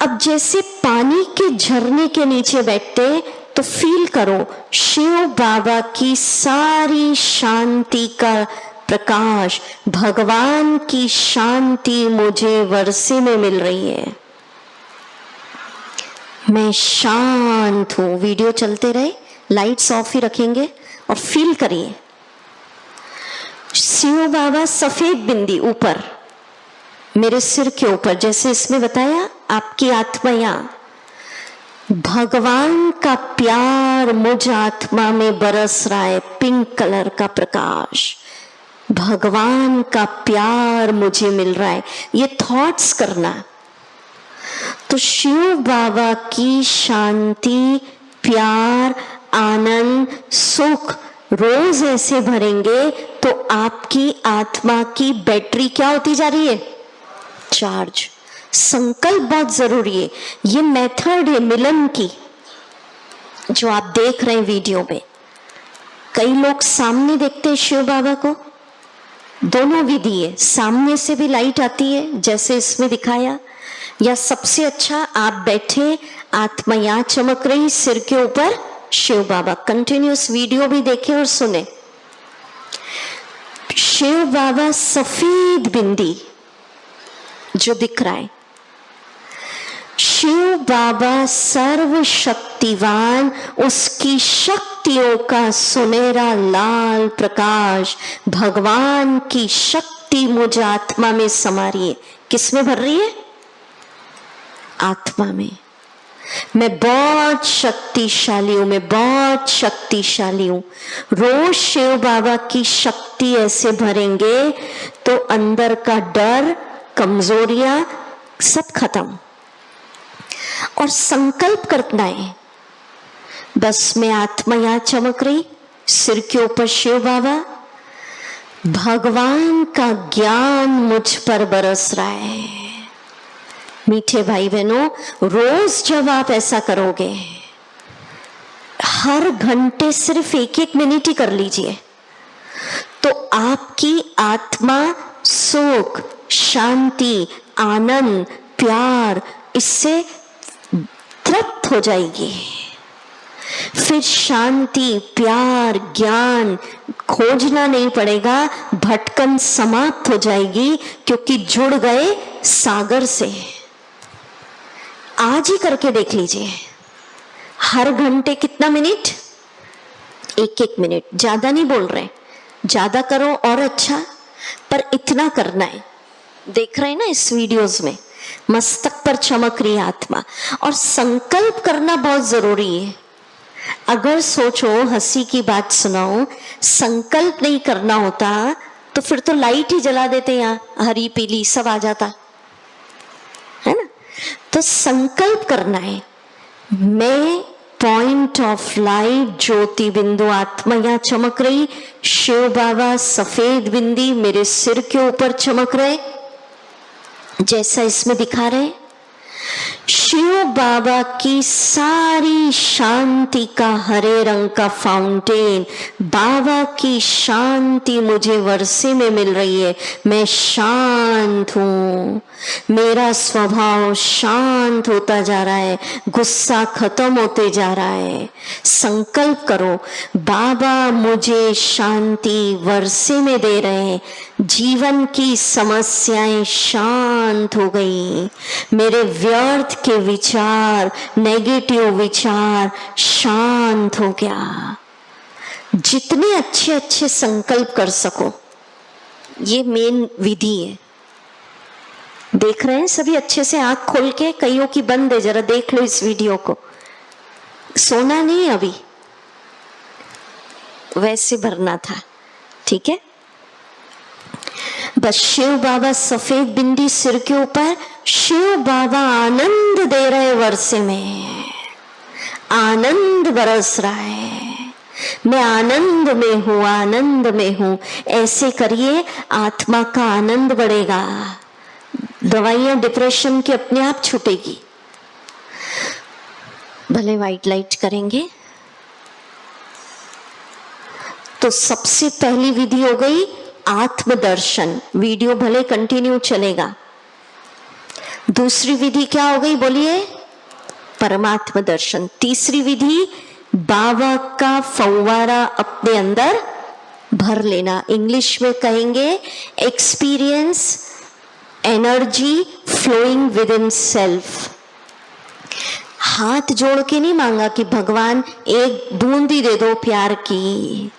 अब जैसे पानी के झरने के नीचे बैठते तो फील करो शिव बाबा की सारी शांति का प्रकाश, भगवान की शांति मुझे वर्षे में मिल रही है। मैं शांत हूं। वीडियो चलते रहे, लाइट्स ऑफ ही रखेंगे और फील करिए शिव बाबा सफेद बिंदी ऊपर मेरे सिर के ऊपर, जैसे इसमें बताया आपकी आत्मा यहां। भगवान का प्यार मुझ आत्मा में बरस रहा है, पिंक कलर का प्रकाश। भगवान का प्यार मुझे मिल रहा है। ये थॉट्स करना तो शिव बाबा की शांति, प्यार, आनंद, सुख रोज ऐसे भरेंगे तो आपकी आत्मा की बैटरी क्या होती जा रही है? चार्ज। संकल्प बहुत जरूरी है। ये मेथड है मिलन की, जो आप देख रहे हैं वीडियो में। कई लोग सामने देखते हैं शिव बाबा को, दोनों विधि है। सामने से भी लाइट आती है जैसे इसमें दिखाया, या सबसे अच्छा आप बैठे, आत्मा यहां चमक रही, सिर के ऊपर शिव बाबा। कंटिन्यूस वीडियो भी देखें और सुने। शिव बाबा सफेद बिंदी जो दिख रहा है, शिव बाबा सर्वशक्तिवान, उसकी शक्ति शक्तियों का सुनहरा लाल प्रकाश, भगवान की शक्ति मुझ आत्मा में समा रही है। किस में भर रही है? आत्मा में। मैं बहुत शक्तिशाली हूं, मैं बहुत शक्तिशाली हूं। रोज शिव बाबा की शक्ति ऐसे भरेंगे तो अंदर का डर, कमजोरियां सब खत्म। और संकल्प करना है, बस मैं आत्मा यहां चमक रही, सिर के ऊपर शिव बाबा, भगवान का ज्ञान मुझ पर बरस रहा है। मीठे भाई बहनों, रोज जब आप ऐसा करोगे, हर घंटे सिर्फ 1-1 मिनट ही कर लीजिए, तो आपकी आत्मा सुख, शांति, आनंद, प्यार इससे तृप्त हो जाएगी। फिर शांति, प्यार, ज्ञान खोजना नहीं पड़ेगा, भटकन समाप्त हो जाएगी, क्योंकि जुड़ गए सागर से। आज ही करके देख लीजिए, हर घंटे कितना मिनट? 1-1 मिनट। ज्यादा नहीं बोल रहे, ज्यादा करो और अच्छा, पर इतना करना है। देख रहे हैं ना इस वीडियोस में, मस्तक पर चमक रही आत्मा। और संकल्प करना बहुत जरूरी है। अगर सोचो, हंसी की बात सुनाओ, संकल्प नहीं करना होता तो फिर तो लाइट ही जला देते, यहाँ हरी पीली सब आ जाता है ना। तो संकल्प करना है, मैं पॉइंट ऑफ लाइट, ज्योति बिंदु आत्मा यहां चमक रही, शिव बाबा सफेद बिंदी मेरे सिर के ऊपर चमक रहे, जैसा इसमें दिखा रहे। शिव बाबा की सारी शांति का हरे रंग का फाउंटेन, बाबा की शांति मुझे वर्षे में मिल रही है। मैं शांत हूं, मेरा स्वभाव शांत होता जा रहा है, गुस्सा खत्म होते जा रहा है। संकल्प करो, बाबा मुझे शांति वर्षे में दे रहे हैं, जीवन की समस्याएं शांत हो गई, मेरे व्यर्थ के विचार, नेगेटिव विचार शांत हो गया। जितने अच्छे अच्छे संकल्प कर सको, ये मेन विधि है। देख रहे हैं सभी अच्छे से, आंख खोल के, कईयों की बंद है, जरा देख लो इस वीडियो को। सोना नहीं अभी, वैसे भरना था, ठीक है। बस शिव बाबा सफेद बिंदी सिर के ऊपर, शिव बाबा आनंद दे रहे वर्षे में, आनंद बरस रहा है, मैं आनंद में हूं, आनंद में हूं। ऐसे करिए, आत्मा का आनंद बढ़ेगा, दवाइयां डिप्रेशन की अपने आप छूटेगी। भले व्हाइट लाइट करेंगे। तो सबसे पहली विधि हो गई आत्मदर्शन, वीडियो भले कंटिन्यू चलेगा। दूसरी विधि क्या हो गई बोलिए? परमात्मा दर्शन। तीसरी विधि बाबा का फव्वारा अपने अंदर भर लेना, इंग्लिश में कहेंगे experience energy flowing within self. हाथ जोड़ के नहीं मांगा कि भगवान एक बूंद ही दे दो प्यार की,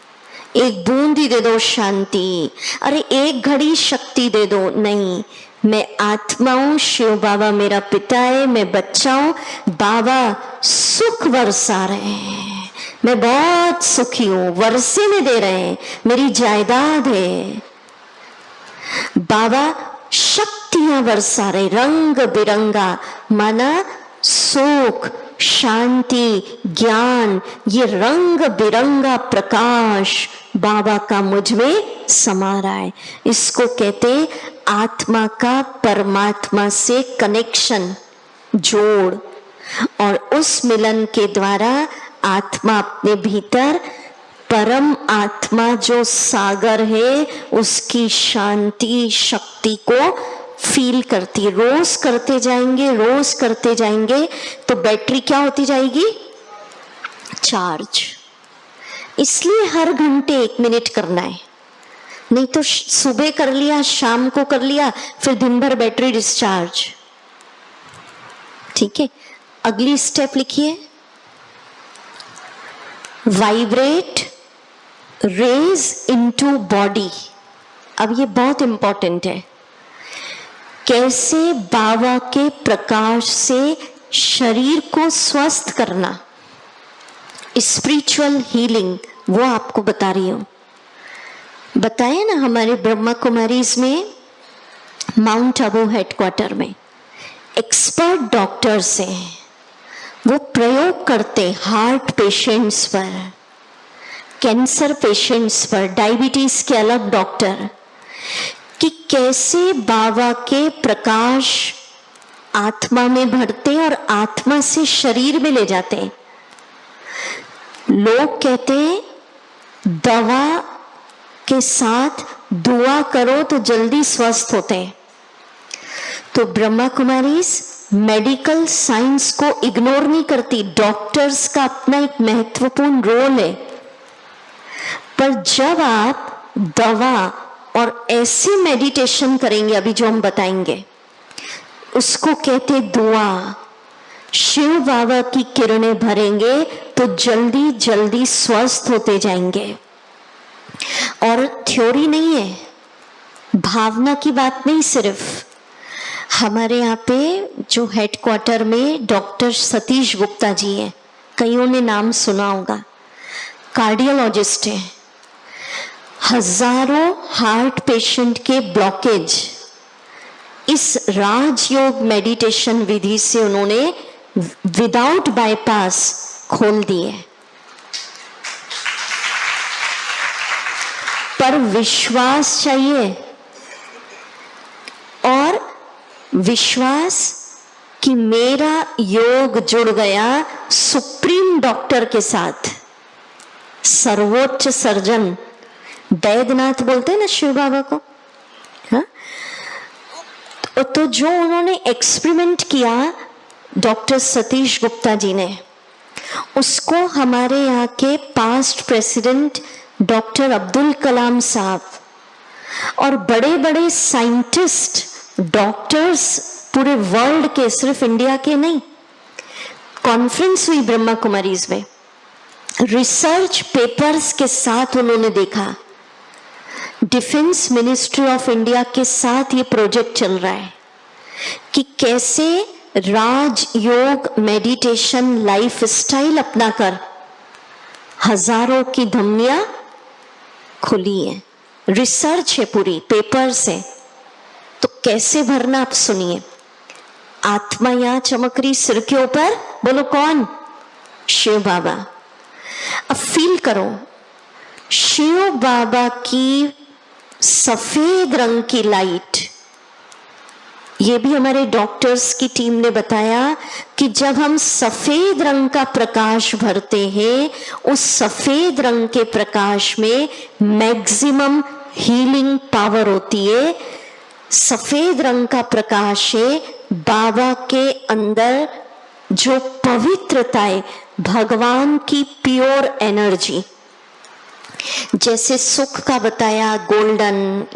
एक बूंद ही दे दो शांति, अरे एक घड़ी शक्ति दे दो, नहीं। मैं आत्मा हूं, शिव बाबा मेरा पिता है, मैं बच्चा हूं, बाबा सुख बरसा रहे हैं, मैं बहुत सुखी हूं, वर्षे में दे रहे हैं, मेरी जायदाद है। बाबा शक्तियां बरसा रहे, रंग बिरंगा, माना सुख, शांति, ज्ञान, ये रंग बिरंगा प्रकाश बाबा का मुझ में समा रहा है। इसको कहते आत्मा का परमात्मा से कनेक्शन, जोड़, और उस मिलन के द्वारा आत्मा अपने भीतर परम आत्मा जो सागर है उसकी शांति शक्ति को फील करती है। रोज करते जाएंगे, रोज करते जाएंगे तो बैटरी क्या होती जाएगी? चार्ज। इसलिए हर घंटे 1 मिनट करना है, नहीं तो सुबह कर लिया, शाम को कर लिया, फिर दिन भर बैटरी डिस्चार्ज। ठीक है, अगली स्टेप लिखिए। Vibrate, raise into body. अब ये बहुत इंपॉर्टेंट है, कैसे बाबा के प्रकाश से शरीर को स्वस्थ करना, स्पिरिचुअल हीलिंग, वो आपको बता रही हूं। बताया ना हमारे ब्रह्मा कुमारीज में, माउंट आबू हेडक्वार्टर में एक्सपर्ट डॉक्टर्स हैं, वो प्रयोग करते हार्ट पेशेंट्स पर, कैंसर पेशेंट्स पर, डायबिटीज के अलग डॉक्टर, कि कैसे बाबा के प्रकाश आत्मा में भरते और आत्मा से शरीर में ले जाते हैं। लोग कहते हैं दवा के साथ दुआ करो तो जल्दी स्वस्थ होते हैं। तो ब्रह्मा कुमारीज मेडिकल साइंस को इग्नोर नहीं करती, डॉक्टर्स का अपना एक महत्वपूर्ण रोल है। पर जब आप दवा और ऐसी मेडिटेशन करेंगे, अभी जो हम बताएंगे, उसको कहते दुआ, शिव बाबा की किरणें भरेंगे तो जल्दी जल्दी स्वस्थ होते जाएंगे। और थ्योरी नहीं है, भावना की बात नहीं, सिर्फ हमारे यहाँ पे जो हेडक्वार्टर में डॉक्टर सतीश गुप्ता जी हैं, कईयों ने नाम सुना होगा, कार्डियोलॉजिस्ट हैं। हजारों हार्ट पेशेंट के ब्लॉकेज इस राजयोग मेडिटेशन विधि से उन्होंने विदाउट बाईपास खोल दिए। पर विश्वास चाहिए, और विश्वास कि मेरा योग जुड़ गया सुप्रीम डॉक्टर के साथ, सर्वोच्च सर्जन वैद्यनाथ बोलते हैं ना शिव बाबा को। हाँ? तो जो उन्होंने एक्सपेरिमेंट किया डॉक्टर सतीश गुप्ता जी ने, उसको हमारे यहाँ के past president doctor Abdul Kalam साहब और बड़े बड़े साइंटिस्ट, डॉक्टर्स पूरे वर्ल्ड के, सिर्फ इंडिया के नहीं, कॉन्फ्रेंस हुई ब्रह्मा कुमारीज में, रिसर्च पेपर्स के साथ उन्होंने देखा। डिफेंस मिनिस्ट्री ऑफ इंडिया के साथ ये प्रोजेक्ट चल रहा है कि कैसे राजयोग मेडिटेशन लाइफ स्टाइल अपनाकर हजारों की धमनियां खुली हैं। रिसर्च है, पूरी पेपर्स है। तो कैसे भरना आप सुनिए। आत्मा यहां चमक रही सिर के ऊपर, बोलो कौन? शिव बाबा। अब फील करो शिव बाबा की सफेद रंग की लाइट। ये भी हमारे डॉक्टर्स की टीम ने बताया कि जब हम सफेद रंग का प्रकाश भरते हैं, उस सफेद रंग के प्रकाश में मैक्सिमम हीलिंग पावर होती है। सफेद रंग का प्रकाश है बाबा के अंदर जो पवित्रता है, भगवान की प्योर एनर्जी। जैसे सुख का बताया गोल्डन,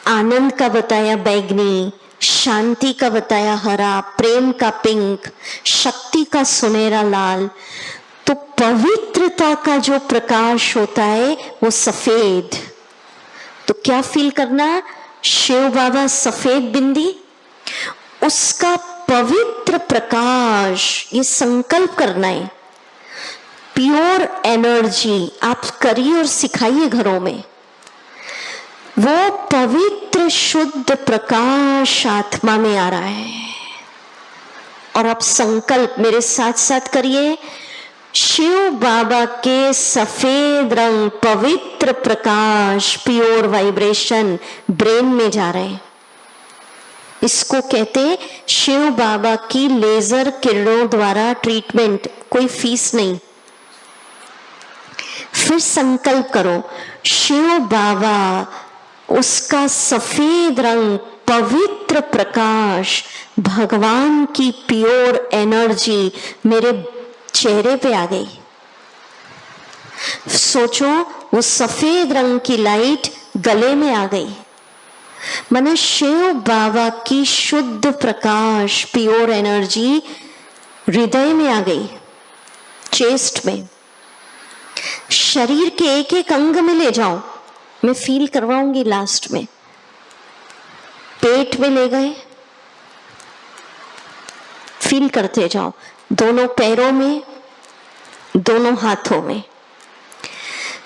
आनंद का बताया बैगनी, शांति का बताया हरा, प्रेम का पिंक, शक्ति का सुनहरा लाल। तो पवित्रता का जो प्रकाश होता है वो सफेद। तो क्या फील करना? शिव बाबा सफेद बिंदी, उसका पवित्र प्रकाश, ये संकल्प करना है। प्योर एनर्जी आप करिए और सिखाइए घरों में। वो पवित्र शुद्ध प्रकाश आत्मा में आ रहा है। और आप संकल्प मेरे साथ साथ करिए, शिव बाबा के सफेद रंग पवित्र प्रकाश, प्योर वाइब्रेशन ब्रेन में जा रहे हैं। इसको कहते शिव बाबा की लेजर किरणों द्वारा ट्रीटमेंट, कोई फीस नहीं। फिर संकल्प करो, शिव बाबा उसका सफेद रंग पवित्र प्रकाश, भगवान की प्योर एनर्जी मेरे चेहरे पे आ गई। सोचो वो सफेद रंग की लाइट गले में आ गई, माने शिव बाबा की शुद्ध प्रकाश प्योर एनर्जी हृदय में आ गई, चेस्ट में। शरीर के एक एक अंग में ले जाओ, मैं फील करवाऊंगी लास्ट में। पेट में ले गए, फील करते जाओ, दोनों पैरों में, दोनों हाथों में।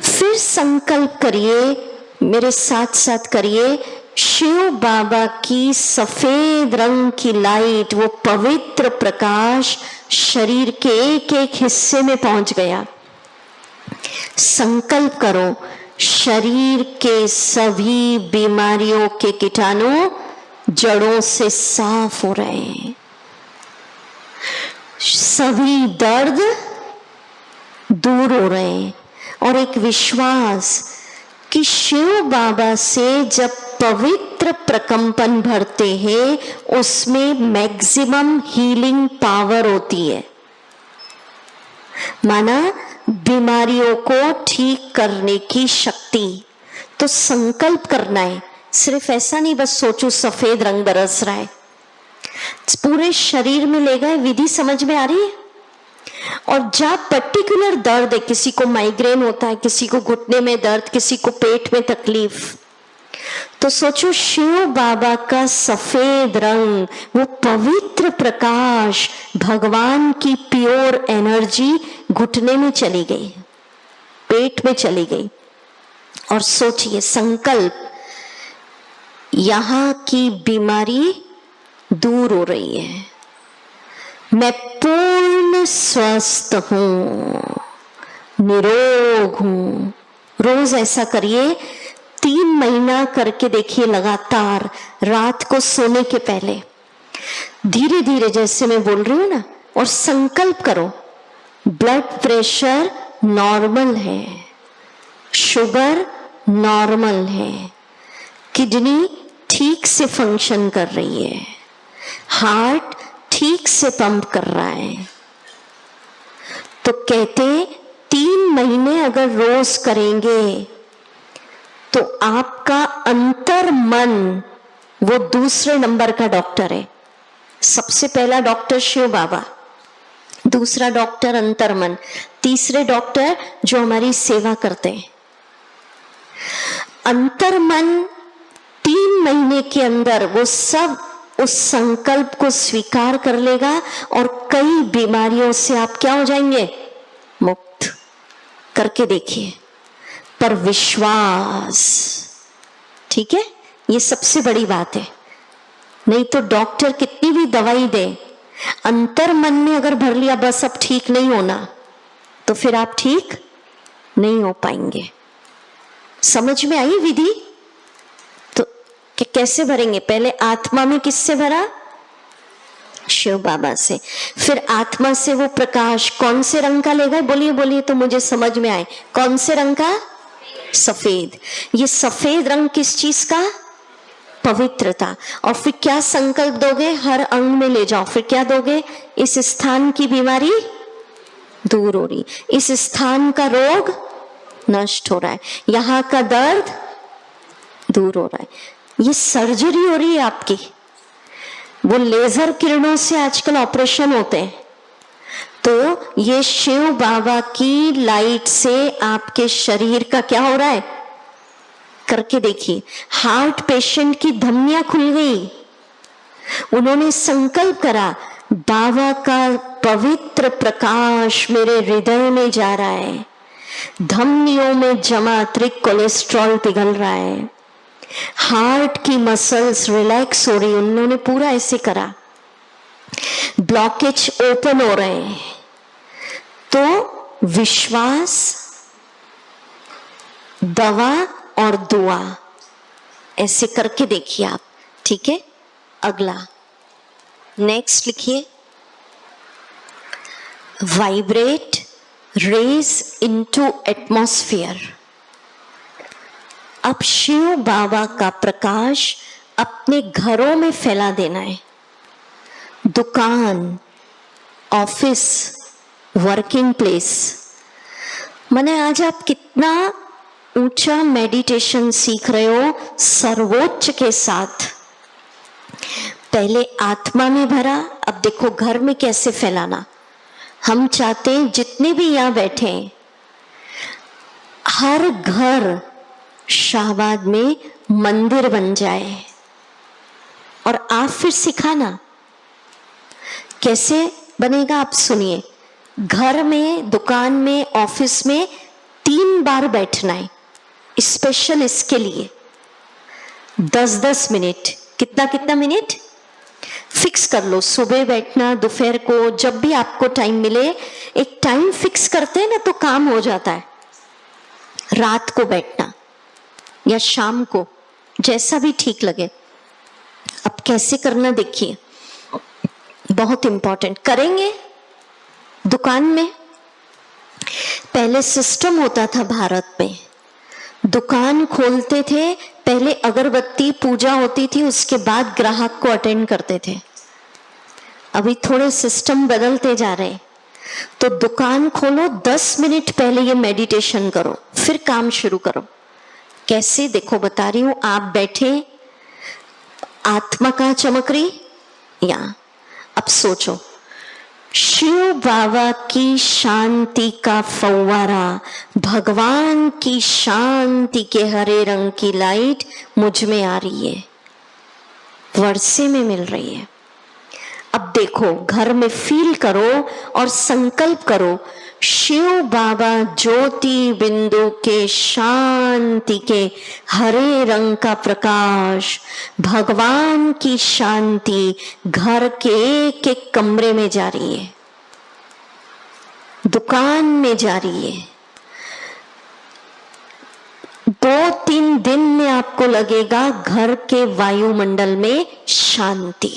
फिर संकल्प करिए, मेरे साथ साथ करिए, शिव बाबा की सफेद रंग की लाइट, वो पवित्र प्रकाश शरीर के एक एक हिस्से में पहुंच गया। संकल्प करो, शरीर के सभी बीमारियों के कीटाणु जड़ों से साफ हो रहे हैं, सभी दर्द दूर हो रहे हैं। और एक विश्वास कि शिव बाबा से जब पवित्र प्रकंपन भरते हैं, उसमें मैक्सिमम हीलिंग पावर होती है। माना बीमारियों को ठीक करने की शक्ति। तो संकल्प करना है, सिर्फ ऐसा नहीं बस सोचो सफेद रंग बरस रहा है, पूरे शरीर में ले गए। विधि समझ में आ रही है? और जहां पर्टिकुलर दर्द है, किसी को माइग्रेन होता है, किसी को घुटने में दर्द, किसी को पेट में तकलीफ, तो सोचो शिव बाबा का सफेद रंग, वो पवित्र प्रकाश, भगवान की प्योर एनर्जी घुटने में चली गई, पेट में चली गई। और सोचिए संकल्प, यहां की बीमारी दूर हो रही है, मैं पूर्ण स्वस्थ हूं, निरोग हूं। रोज ऐसा करिए, 3 महीना करके देखिए लगातार, रात को सोने के पहले धीरे धीरे जैसे मैं बोल रही हूं ना, और संकल्प करो, ब्लड प्रेशर नॉर्मल है, शुगर नॉर्मल है, किडनी ठीक से फंक्शन कर रही है, हार्ट ठीक से पंप कर रहा है। तो कहते 3 महीने अगर रोज करेंगे तो आपका अंतर मन वो दूसरे नंबर का डॉक्टर है। सबसे पहला डॉक्टर शिव बाबा, दूसरा डॉक्टर अंतर मन, तीसरे डॉक्टर जो हमारी सेवा करते हैं। अंतर मन 3 महीने के अंदर वो सब उस संकल्प को स्वीकार कर लेगा और कई बीमारियों से आप क्या हो जाएंगे? मुक्त। करके देखिए, पर विश्वास, ठीक है? ये सबसे बड़ी बात है। नहीं तो डॉक्टर कितनी भी दवाई दे, अंतर मन में अगर भर लिया बस अब ठीक नहीं होना, तो फिर आप ठीक नहीं हो पाएंगे। समझ में आई विधि? तो कैसे भरेंगे? पहले आत्मा में किससे भरा? शिव बाबा से। फिर आत्मा से वो प्रकाश कौन से रंग का ले गए? बोलिए बोलिए तो मुझे समझ में आए। कौन से रंग का? सफेद। ये सफेद रंग किस चीज का? पवित्रता। और फिर क्या संकल्प दोगे? हर अंग में ले जाओ। फिर क्या दोगे? इस स्थान की बीमारी दूर हो रही, इस स्थान का रोग नष्ट हो रहा है, यहाँ का दर्द दूर हो रहा है। ये सर्जरी हो रही है आपकी। वो लेजर किरणों से आजकल ऑपरेशन होते हैं, तो ये शिव बाबा की लाइट से आपके शरीर का क्या हो रहा है? करके देखिए। हार्ट पेशेंट की धमनियां खुल गई, उन्होंने संकल्प करा, बाबा का पवित्र प्रकाश मेरे हृदय में जा रहा है, धमनियों में जमा त्रिक कोलेस्ट्रॉल पिघल रहा है, हार्ट की मसल्स रिलैक्स हो रही। उन्होंने पूरा ऐसे करा, ब्लॉकेज ओपन हो रहे हैं। तो विश्वास, दवा और दुआ, ऐसे करके देखिए आप, ठीक है? अगला नेक्स्ट लिखिए, वाइब्रेट रेज इनटू एटमॉस्फेयर। अब शिव बाबा का प्रकाश अपने घरों में फैला देना है, दुकान, ऑफिस, वर्किंग प्लेस। माने आज आप कितना ऊंचा मेडिटेशन सीख रहे हो सर्वोच्च के साथ। पहले आत्मा में भरा, अब देखो घर में कैसे फैलाना। हम चाहते हैं जितने भी यहाँ बैठे हैं, हर घर शाहबाद में मंदिर बन जाए। और आप फिर सिखाना कैसे बनेगा, आप सुनिए। घर में, दुकान में, ऑफिस में 3 बार बैठना है स्पेशल इसके लिए। 10-10 मिनट, कितना कितना मिनट फिक्स कर लो। सुबह बैठना, दोपहर को, जब भी आपको टाइम मिले। एक टाइम फिक्स करते हैं ना तो काम हो जाता है। रात को बैठना या शाम को, जैसा भी ठीक लगे। अब कैसे करना देखिए, बहुत इंपॉर्टेंट। करेंगे दुकान में। पहले सिस्टम होता था भारत में, दुकान खोलते थे, पहले अगरबत्ती पूजा होती थी, उसके बाद ग्राहक को अटेंड करते थे। अभी थोड़े सिस्टम बदलते जा रहे हैं। तो दुकान खोलो, 10 मिनट पहले ये मेडिटेशन करो, फिर काम शुरू करो। कैसे देखो, बता रही हूं। आप बैठे, आत्मा कहाँ चमक रही, या अब सोचो, शिव बाबा की शांति का फव्वारा, भगवान की शांति के हरे रंग की लाइट मुझ में आ रही है, वर्षे में मिल रही है। अब देखो, घर में फील करो और संकल्प करो, शिव बाबा ज्योति बिंदु के शांति के हरे रंग का प्रकाश, भगवान की शांति घर के एक एक कमरे में जा रही है, दुकान में जा रही है। 2-3 दिन में आपको लगेगा घर के वायुमंडल में शांति।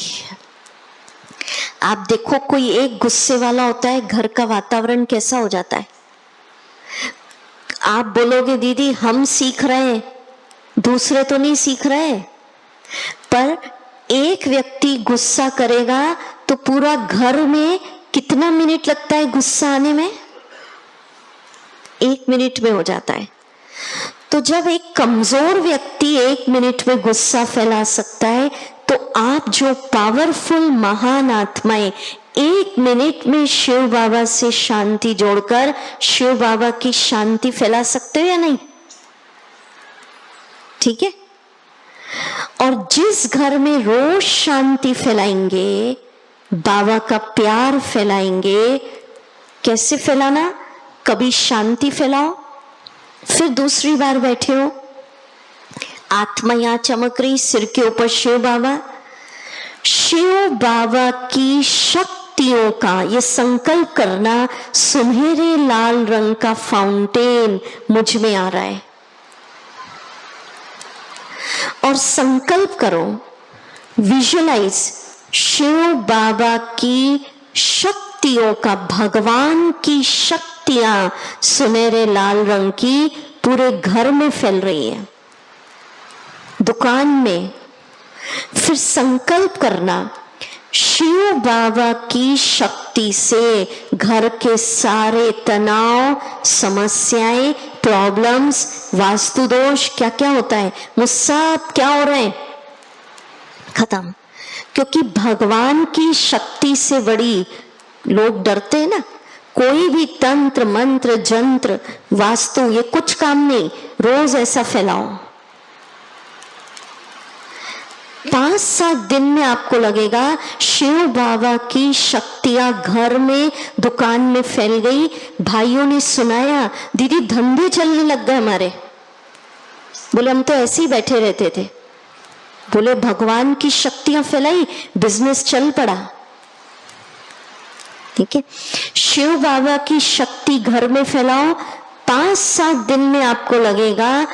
आप देखो, कोई एक गुस्से वाला होता है, घर का वातावरण कैसा हो जाता है। आप बोलोगे दीदी हम सीख रहे हैं, दूसरे तो नहीं सीख रहे। पर एक व्यक्ति गुस्सा करेगा तो पूरा घर में कितना मिनट लगता है गुस्सा आने में, 1 मिनट में हो जाता है। तो जब एक कमजोर व्यक्ति 1 मिनट में गुस्सा फैला सकता है, तो आप जो पावरफुल महान आत्माएं 1 मिनट में शिव बाबा से शांति जोड़कर शिव बाबा की शांति फैला सकते हो या नहीं? ठीक है। और जिस घर में रोज शांति फैलाएंगे, बाबा का प्यार फैलाएंगे। कैसे फैलाना, कभी शांति फैलाओ, फिर दूसरी बार बैठे हो, आत्मा यहां चमक रही, सिर के ऊपर शिव बाबा। शिव बाबा की शक्तियों का ये संकल्प करना, सुनहरे लाल रंग का फाउंटेन मुझ में आ रहा है। और संकल्प करो, विजुअलाइज शिव बाबा की शक्तियों का, भगवान की शक्तियां सुनहरे लाल रंग की पूरे घर में फैल रही है, दुकान में। फिर संकल्प करना, शिव बाबा की शक्ति से घर के सारे तनाव, समस्याएं, प्रॉब्लम्स, वास्तु दोष, क्या क्या होता है, वो सब क्या हो रहे हैं, खत्म। क्योंकि भगवान की शक्ति से बड़ी लोग डरते हैं ना। कोई भी तंत्र मंत्र जंत्र वास्तु ये कुछ काम नहीं, रोज ऐसा फैलाओ। 5-7 दिन में आपको लगेगा शिव बाबा की शक्तियां घर में, दुकान में फैल गई। भाइयों ने सुनाया, दीदी धंधे चलने लग गए हमारे। बोले हम तो ऐसे ही बैठे रहते थे। बोले भगवान की शक्तियां फैलाई, बिजनेस चल पड़ा। ठीक है, शिव बाबा की शक्ति घर में फैलाओ, 5-7 दिन में आपको लगेगा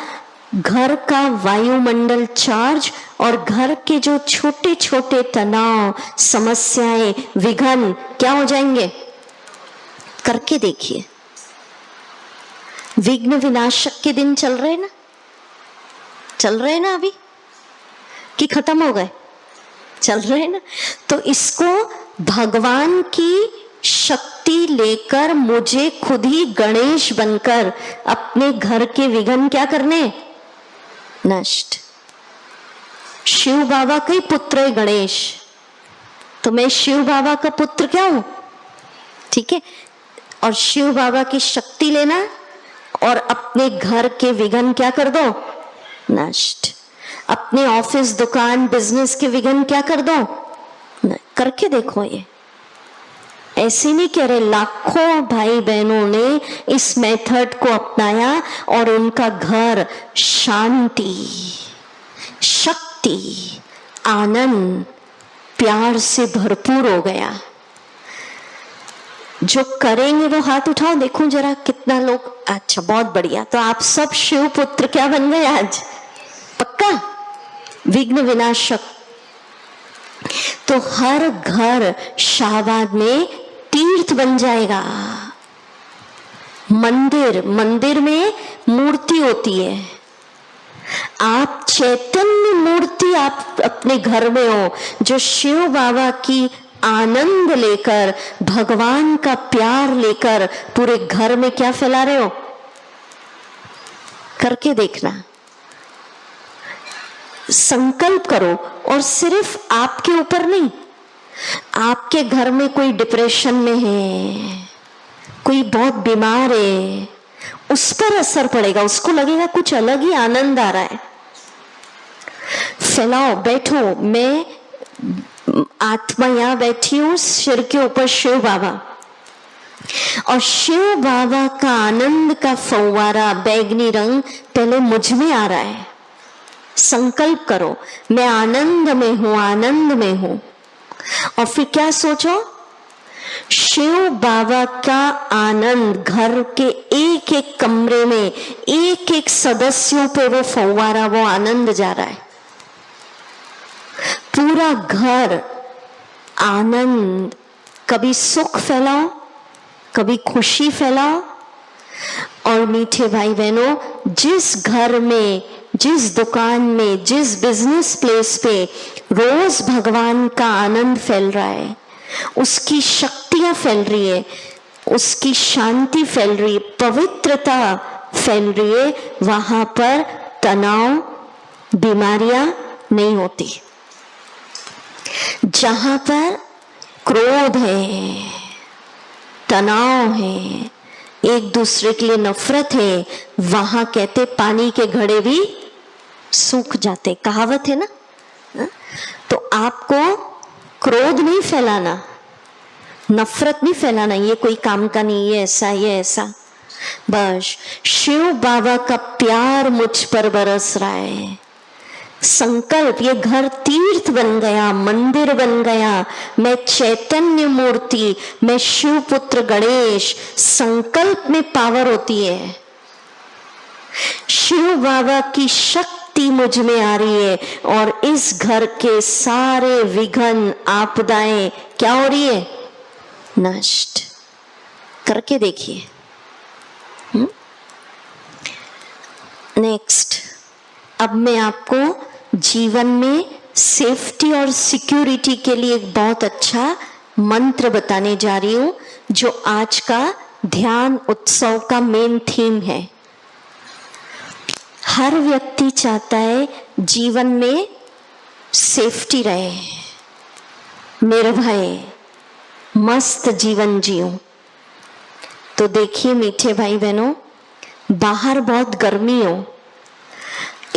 घर का वायुमंडल चार्ज, और घर के जो छोटे छोटे तनाव, समस्याएं, विघ्न क्या हो जाएंगे। करके देखिए। विघ्न विनाशक के दिन चल रहे ना, चल रहे ना अभी, कि खत्म हो गए, चल रहे ना। तो इसको भगवान की शक्ति लेकर मुझे खुद ही गणेश बनकर अपने घर के विघ्न क्या करने, नष्ट। शिव बाबा का ही पुत्र है गणेश, तो मैं शिव बाबा का पुत्र क्या हूं। ठीक है। और शिव बाबा की शक्ति लेना और अपने घर के विघ्न क्या कर दो, नष्ट। अपने ऑफिस, दुकान, बिजनेस के विघ्न क्या कर दो, करके देखो। ये ऐसे नहीं कह रहे, लाखों भाई बहनों ने इस मेथड को अपनाया और उनका घर शांति, शक्ति, आनंद, प्यार से भरपूर हो गया। जो करेंगे वो हाथ उठाओ, देखूं जरा कितना लोग। अच्छा, बहुत बढ़िया। तो आप सब शिव पुत्र क्या बन गए आज, पक्का विघ्न विनाशक। तो हर घर शाहबाद में तीर्थ बन जाएगा। मंदिर में मूर्ति होती है, आप चैतन्य मूर्ति आप अपने घर में हो, जो शिव बाबा की आनंद लेकर, भगवान का प्यार लेकर पूरे घर में क्या फैला रहे हो, करके देखना। संकल्प करो। और सिर्फ आपके ऊपर नहीं, आपके घर में कोई डिप्रेशन में है, कोई बहुत बीमार है, उस पर असर पड़ेगा, उसको लगेगा कुछ अलग ही आनंद आ रहा है। फैलाओ, बैठो। मैं आत्मा यहां बैठी हूं, सिर के ऊपर शिव बाबा, और शिव बाबा का आनंद का फव्वारा बैगनी रंग पहले मुझ में आ रहा है। संकल्प करो, मैं आनंद में हूं, आनंद में हूं। और फिर क्या सोचो, शिव बाबा का आनंद घर के एक एक कमरे में, एक एक सदस्यों पे वो फव्वारा, वो आनंद जा रहा है। पूरा घर आनंद। कभी सुख फैलाओ, कभी खुशी फैलाओ। और मीठे भाई बहनों, जिस घर में, जिस दुकान में, जिस बिजनेस प्लेस पे रोज भगवान का आनंद फैल रहा है, उसकी शक्तियां फैल रही है, उसकी शांति फैल रही है, पवित्रता फैल रही है, वहां पर तनाव, बीमारियां नहीं होती। जहां पर क्रोध है, तनाव है, एक दूसरे के लिए नफरत है, वहां कहते पानी के घड़े भी सूख जाते, कहावत है ना। तो आपको क्रोध नहीं फैलाना, नफरत नहीं फैलाना, ये कोई काम का नहीं, ये ऐसा, ये ऐसा। बस शिव बाबा का प्यार मुझ पर बरस रहा है। संकल्प, ये घर तीर्थ बन गया, मंदिर बन गया, मैं चैतन्य मूर्ति, मैं शिव पुत्र गणेश। संकल्प में पावर होती है। शिव बाबा की शक्ति मुझ में आ रही है और इस घर के सारे विघ्न, आपदाएं क्या हो रही है, नष्ट। करके देखिए। नेक्स्ट, अब मैं आपको जीवन में सेफ्टी और सिक्योरिटी के लिए एक बहुत अच्छा मंत्र बताने जा रही हूं, जो आज का ध्यान उत्सव का मेन थीम है। हर व्यक्ति चाहता है जीवन में सेफ्टी रहे, निर्भय, मस्त जीवन जियो। तो देखिए मीठे भाई बहनों, बाहर बहुत गर्मी हो,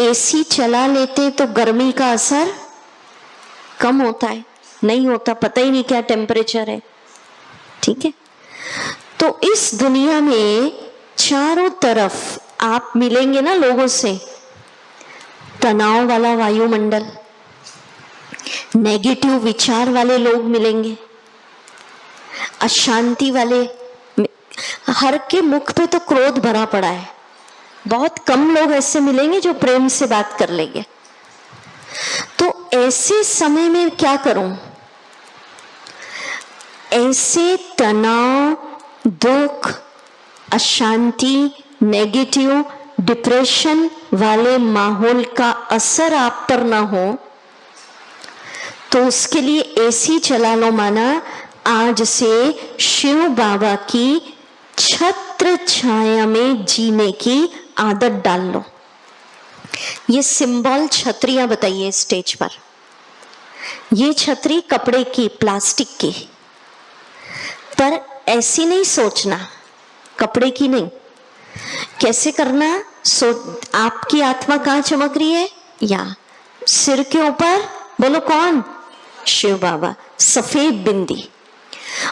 एसी चला लेते तो गर्मी का असर कम होता है, नहीं होता, पता ही नहीं क्या टेम्परेचर है, ठीक है। तो इस दुनिया में चारों तरफ आप मिलेंगे ना लोगों से, तनाव वाला वायुमंडल, नेगेटिव विचार वाले लोग मिलेंगे, अशांति वाले। हर के मुख पे तो क्रोध भरा पड़ा है, बहुत कम लोग ऐसे मिलेंगे जो प्रेम से बात कर लेंगे। तो ऐसे समय में क्या करूं, ऐसे तनाव, दुख, अशांति, नेगेटिव, डिप्रेशन वाले माहौल का असर आप पर ना हो, तो उसके लिए एसी चला लो। माना आज से शिव बाबा की छत्र छाया में जीने की आदत डाल लो। ये सिंबल छतरियां बताइए स्टेज पर। ये छतरी कपड़े की, प्लास्टिक की, पर ऐसी नहीं सोचना, कपड़े की नहीं, कैसे करना? आपकी आत्मा कहाँ चमक रही है? या सिर के ऊपर, बोलो कौन? शिव बाबा, सफेद बिंदी।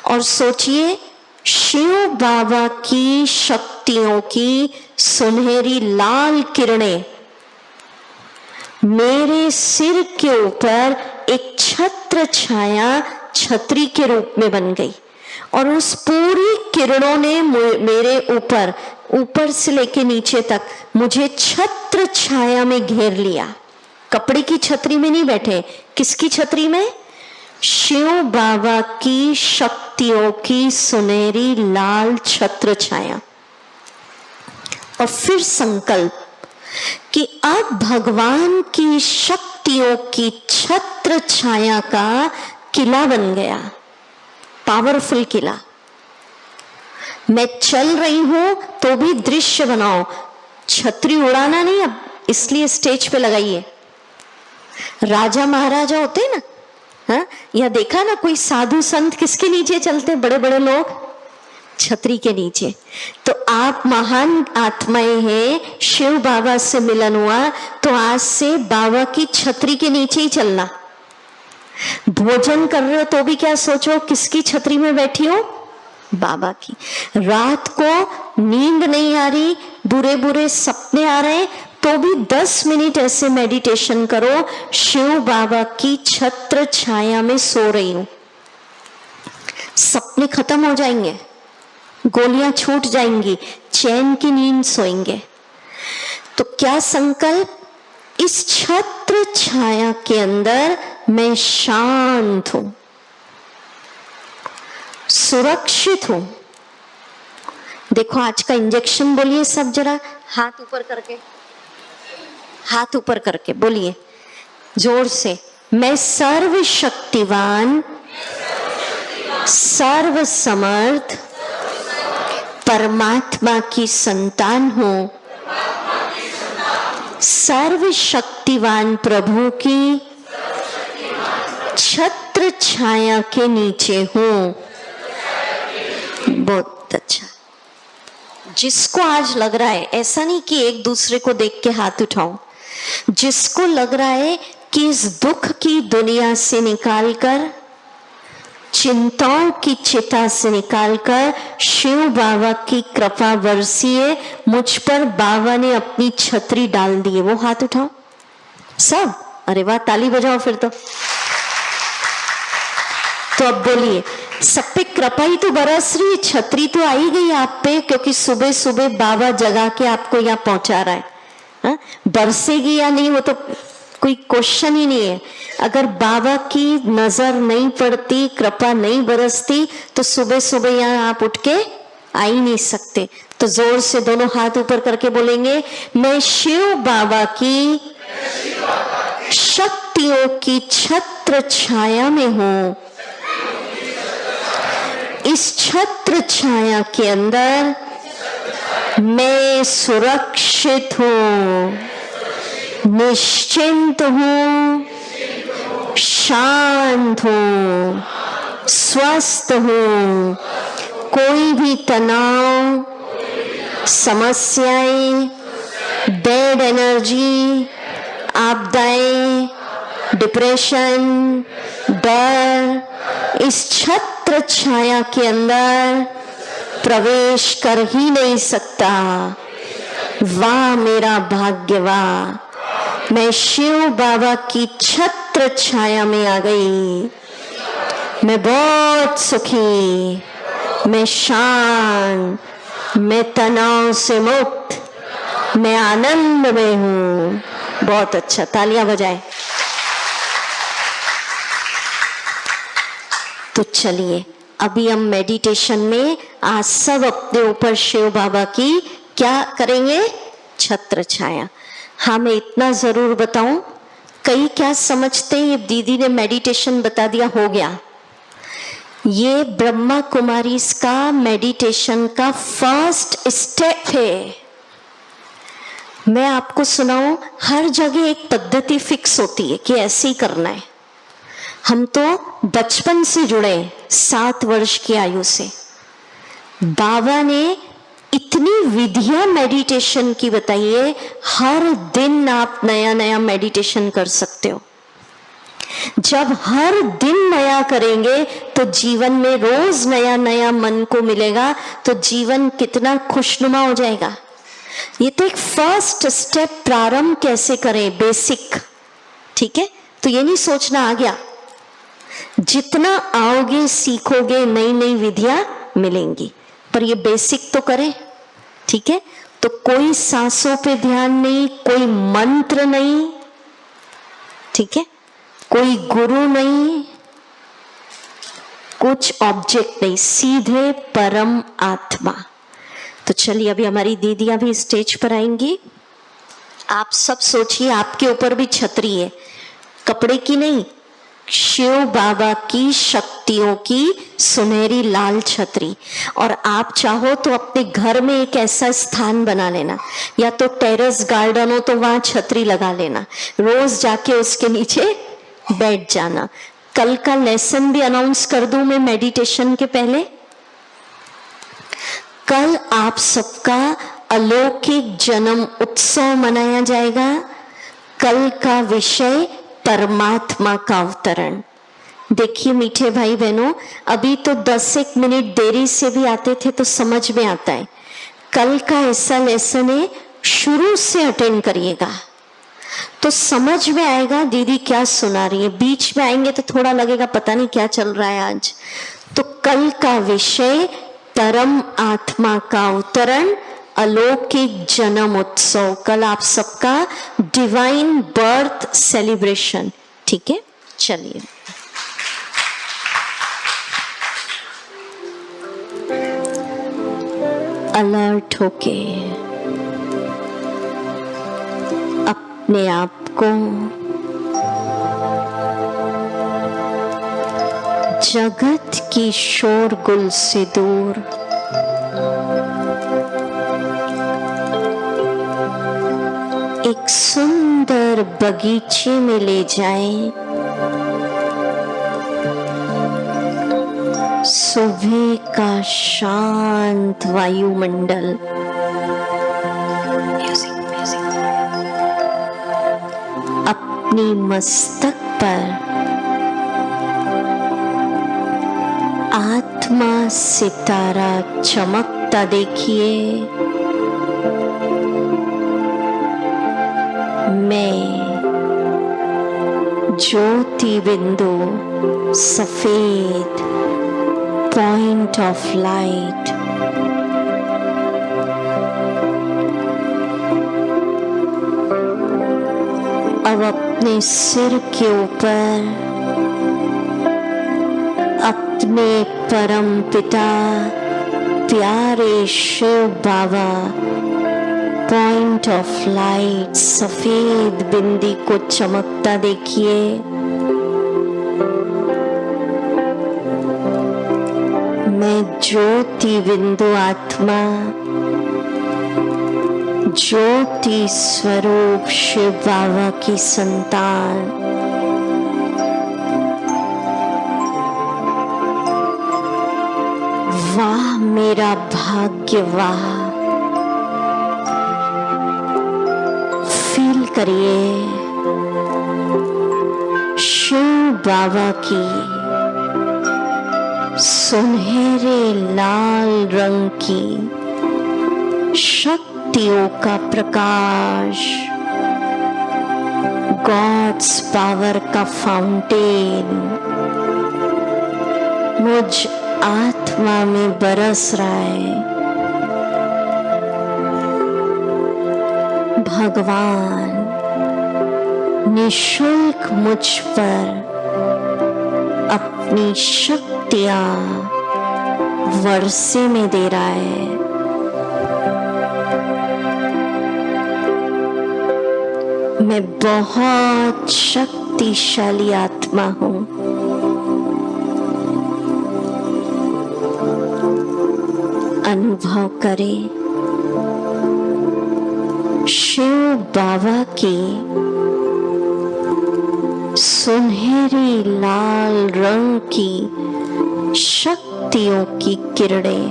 और सोचिए शिव बाबा की शक्तियों की सुनहरी लाल किरणें मेरे सिर के ऊपर एक छत्र छाया छतरी के रूप में बन गई, और उस पूरी किरणों ने मेरे ऊपर से लेके नीचे तक मुझे छत्र छाया में घेर लिया। कपड़े की छतरी में नहीं बैठे, किसकी छतरी में? शिव बाबा की शक्तियों की सुनहरी लाल छत्र छाया। और फिर संकल्प कि अब भगवान की शक्तियों की छत्र छाया का किला बन गया, पावरफुल किला। मैं चल रही हूं तो भी दृश्य बनाओ, छतरी उड़ाना नहीं अब, इसलिए स्टेज पे लगाइए। राजा महाराजा होते ना, हाँ, या देखा ना कोई साधु संत किसके नीचे चलते? बड़े बड़े लोग छतरी के नीचे। तो आप महान आत्माएं हैं, शिव बाबा से मिलन हुआ तो आज से बाबा की छतरी के नीचे ही चलना। भोजन कर रहे हो तो भी क्या सोचो, किसकी छतरी में बैठी हो? बाबा की। रात को नींद नहीं आ रही, बुरे बुरे सपने आ रहे, तो भी 10 मिनट ऐसे मेडिटेशन करो, शिव बाबा की छत्र छाया में सो रही हूं। सपने खत्म हो जाएंगे, गोलियां छूट जाएंगी, चैन की नींद सोएंगे। तो क्या संकल्प? इस छत्र छाया के अंदर मैं शांत हूं, सुरक्षित हूं। देखो आज का इंजेक्शन बोलिए सब, जरा हाथ ऊपर करके, हाथ ऊपर करके बोलिए जोर से, मैं सर्वशक्तिवान, सर्वसमर्थ परमात्मा की संतान हूं, सर्वशक्तिवान प्रभु की छत्र छाया के नीचे हूं। बहुत अच्छा। जिसको आज लग रहा है, ऐसा नहीं कि एक दूसरे को देख के हाथ उठाओ, जिसको लग रहा है कि इस दुख की दुनिया से निकालकर, चिंताओं की चिता से निकालकर शिव बाबा की कृपा बरसिए, मुझ पर बाबा ने अपनी छतरी डाल दी है, वो हाथ उठाओ सब। अरे वाह, ताली बजाओ फिर तो अब बोलिए, सब पे कृपा ही तो बरस रही है, छतरी तो आई गई आप पे, क्योंकि सुबह सुबह बाबा जगा के आपको यहाँ पहुंचा रहा है। हा? बरसेगी या नहीं वो तो कोई क्वेश्चन ही नहीं है। अगर बाबा की नजर नहीं पड़ती, कृपा नहीं बरसती, तो सुबह सुबह यहाँ आप उठ के आ ही नहीं सकते। तो जोर से दोनों हाथ ऊपर करके बोलेंगे, मैं शिव बाबा की शक्तियों की छत्र छाया में हूं, इस छत्र छाया के अंदर मैं सुरक्षित हूं, निश्चिंत हूं, शांत हूं, स्वस्थ हूं। कोई भी तनाव, समस्याएं, बैड एनर्जी, आपदाएं, डिप्रेशन, डर इस छत्र छाया के अंदर प्रवेश कर ही नहीं सकता। वाह मेरा भाग्य, वाह, मैं शिव बाबा की छत्र छाया में आ गई। मैं बहुत सुखी, मैं शांत, मैं तनाव से मुक्त, मैं आनंद में हूं। बहुत अच्छा, तालियां बजाएं। तो चलिए अभी हम मेडिटेशन में आज सब अपने ऊपर शिव बाबा की क्या करेंगे? छत्र छाया। हाँ, मैं इतना जरूर बताऊं, कई क्या समझते हैं, ये दीदी ने मेडिटेशन बता दिया, हो गया। ये ब्रह्मा कुमारी का मेडिटेशन का फर्स्ट स्टेप है। मैं आपको सुनाऊं, हर जगह एक पद्धति फिक्स होती है कि ऐसे ही करना है। हम तो बचपन से जुड़े, 7 वर्ष की आयु से। बाबा ने इतनी विधियां मेडिटेशन की बताइए, हर दिन आप नया नया मेडिटेशन कर सकते हो। जब हर दिन नया करेंगे तो जीवन में रोज नया नया मन को मिलेगा, तो जीवन कितना खुशनुमा हो जाएगा। ये तो एक फर्स्ट स्टेप, प्रारंभ कैसे करें, बेसिक, ठीक है। तो ये नहीं सोचना आ गया, जितना आओगे सीखोगे नई नई विधियां मिलेंगी, पर ये बेसिक तो करें, ठीक है। तो कोई सांसों पे ध्यान नहीं, कोई मंत्र नहीं, ठीक है, कोई गुरु नहीं, कुछ ऑब्जेक्ट नहीं, सीधे परम आत्मा। तो चलिए अभी हमारी दीदियां भी स्टेज पर आएंगी। आप सब सोचिए आपके ऊपर भी छतरी है, कपड़े की नहीं, शिव बाबा की शक्तियों की सुनहरी लाल छतरी। और आप चाहो तो अपने घर में एक ऐसा स्थान बना लेना, या तो टेरेस गार्डन हो तो वहां छतरी लगा लेना, रोज जाके उसके नीचे बैठ जाना। कल का लेसन भी अनाउंस कर दूं मैं मेडिटेशन के पहले। कल आप सबका अलौकिक जन्म उत्सव मनाया जाएगा। कल का विषय परमात्मा का अवतरण। देखिए मीठे भाई बहनों, अभी तो 10-1 मिनट देरी से भी आते थे तो समझ में आता है। कल का ऐसा लेसन है, शुरू से अटेंड करिएगा तो समझ में आएगा दीदी क्या सुना रही है। बीच में आएंगे तो थोड़ा लगेगा पता नहीं क्या चल रहा है आज। तो कल का विषय परम आत्मा का अवतरण, अलौकिक जन्म उत्सव। कल आप सबका डिवाइन बर्थ सेलिब्रेशन, ठीक है। चलिए अलर्ट होके अपने आप को जगत की शोरगुल से दूर एक सुंदर बगीचे में ले जाएं। सुबह का शांत वायुमंडल, अपनी मस्तक पर आत्मा सितारा चमकता देखिए। मैं ज्योति बिंदु, सफेद पॉइंट ऑफ लाइट, अब अपने सिर के ऊपर अपने परम पिता प्यारे शिव बाबा पॉइंट ऑफ लाइट सफेद बिंदी को चमकता देखिए। मैं ज्योति बिंदु आत्मा, ज्योति स्वरूप शिव बाबा की संतान, वाह मेरा भाग्य, वाह। फील करिए शिव बाबा की सुनहरे लाल रंग की शक्तियों का प्रकाश, गॉड्स पावर का फाउंटेन मुझ आत्मा में बरस रहा है। भगवान निशुल्क मुझ पर अपनी शक्तियां वर्षे में दे रहा है। मैं बहुत शक्तिशाली आत्मा हूं। अनुभव करें शिव बाबा की सुनहरी लाल रंग की शक्तियों की किरणें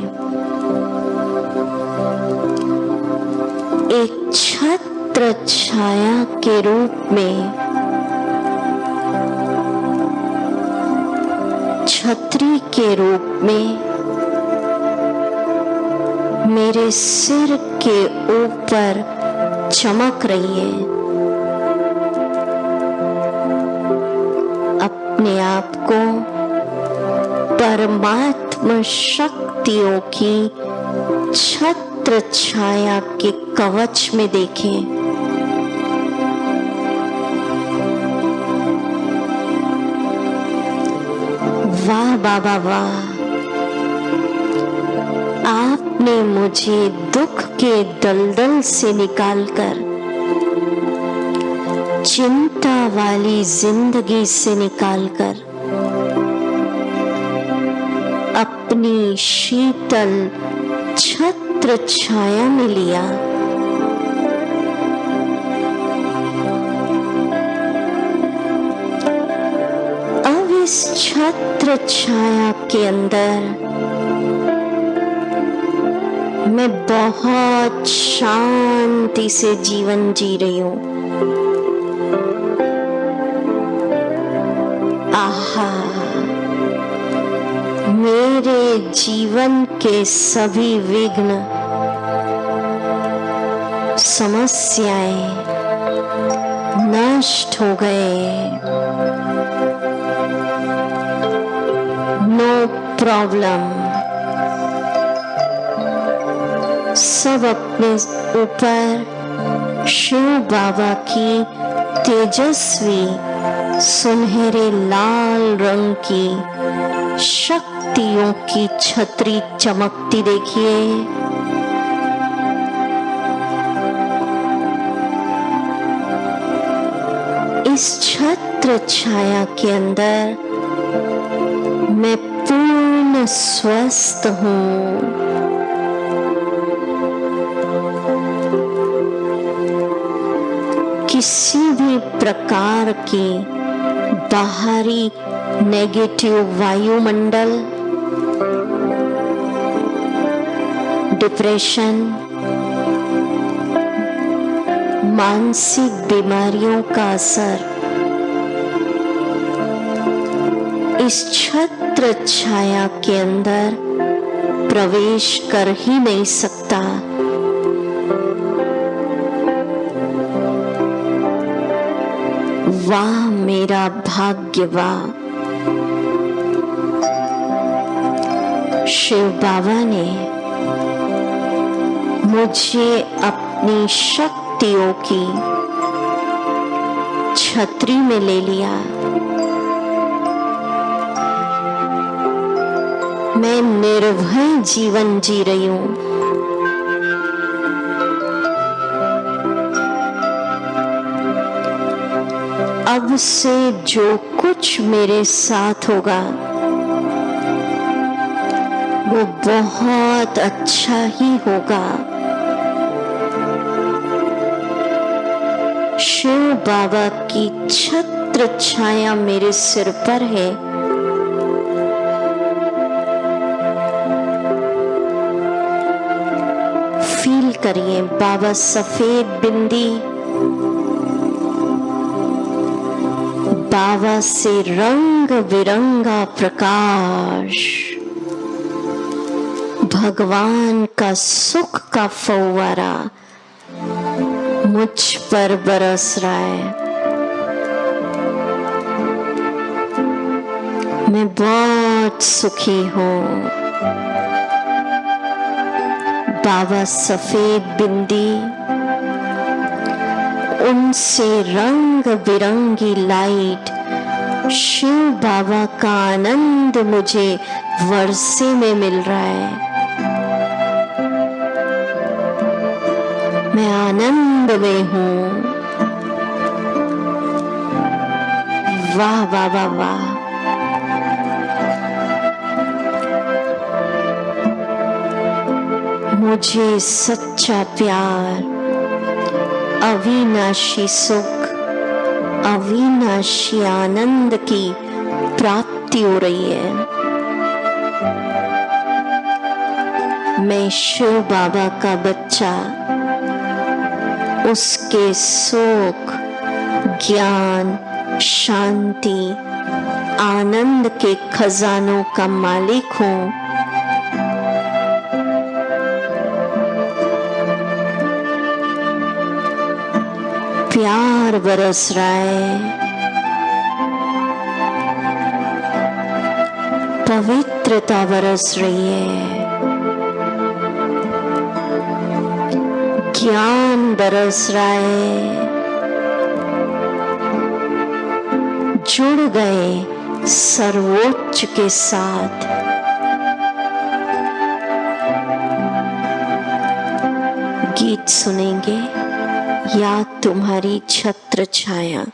एक छत्र छाया के रूप में, छतरी के रूप में मेरे सिर के ऊपर चमक रही है। अपने आप को परमात्मा शक्तियों की छत्र छाया के कवच में देखें। वाह बाबा वाह, आपने मुझे दुख के दलदल से निकालकर चिंता वाली जिंदगी से निकालकर अपनी शीतल छत्र छाया में लिया। अब इस छत्र छाया के अंदर मैं बहुत शांति से जीवन जी रही हूं। आहा, मेरे जीवन के सभी विघ्न, समस्याएं नष्ट हो गए। No problem. सब अपने ऊपर शिव बाबा की तेजस्वी सुनहरे लाल रंग की शक्तियों की छतरी चमकती देखिए। इस छत्र छाया के अंदर मैं पूर्ण स्वस्थ हूँ। किसी भी प्रकार की बाहरी नेगेटिव वायुमंडल, डिप्रेशन, मानसिक बीमारियों का असर इस छत्र छाया के अंदर प्रवेश कर ही नहीं सकता। वाह मेरा भाग्य, वाह। शिव बाबा ने मुझे अपनी शक्तियों की छतरी में ले लिया। मैं निर्भय जीवन जी रही हूं। अब से जो कुछ मेरे साथ होगा वो बहुत अच्छा ही होगा। शिव बाबा की छत्र छाया मेरे सिर पर है। फील करिए बाबा सफेद बिंदी, बाबा से रंग बिरंगा प्रकाश, भगवान का सुख का फव्वारा मुझ पर बरस रहा है। मैं बहुत सुखी हूँ। बाबा सफेद बिंदी, उनसे रंग बिरंगी लाइट, शिव बाबा का आनंद मुझे वर्षे में मिल रहा है। मैं आनंद में हूँ। वाह बाबा वाह। मुझे सच्चा प्यार, अविनाशी सुख, अविनाशी आनंद की प्राप्ति हो रही है। मैं शिव बाबा का बच्चा, उसके सुख, ज्ञान, शांति, आनंद के खजानों का मालिक हूं। प्यार बरस रहा है, पवित्रता बरस रही है, ज्ञान बरस रहा है। जुड़ गए सर्वोच्च के साथ। गीत सुनेंगे, याद तुम्हारी छत्र छाया।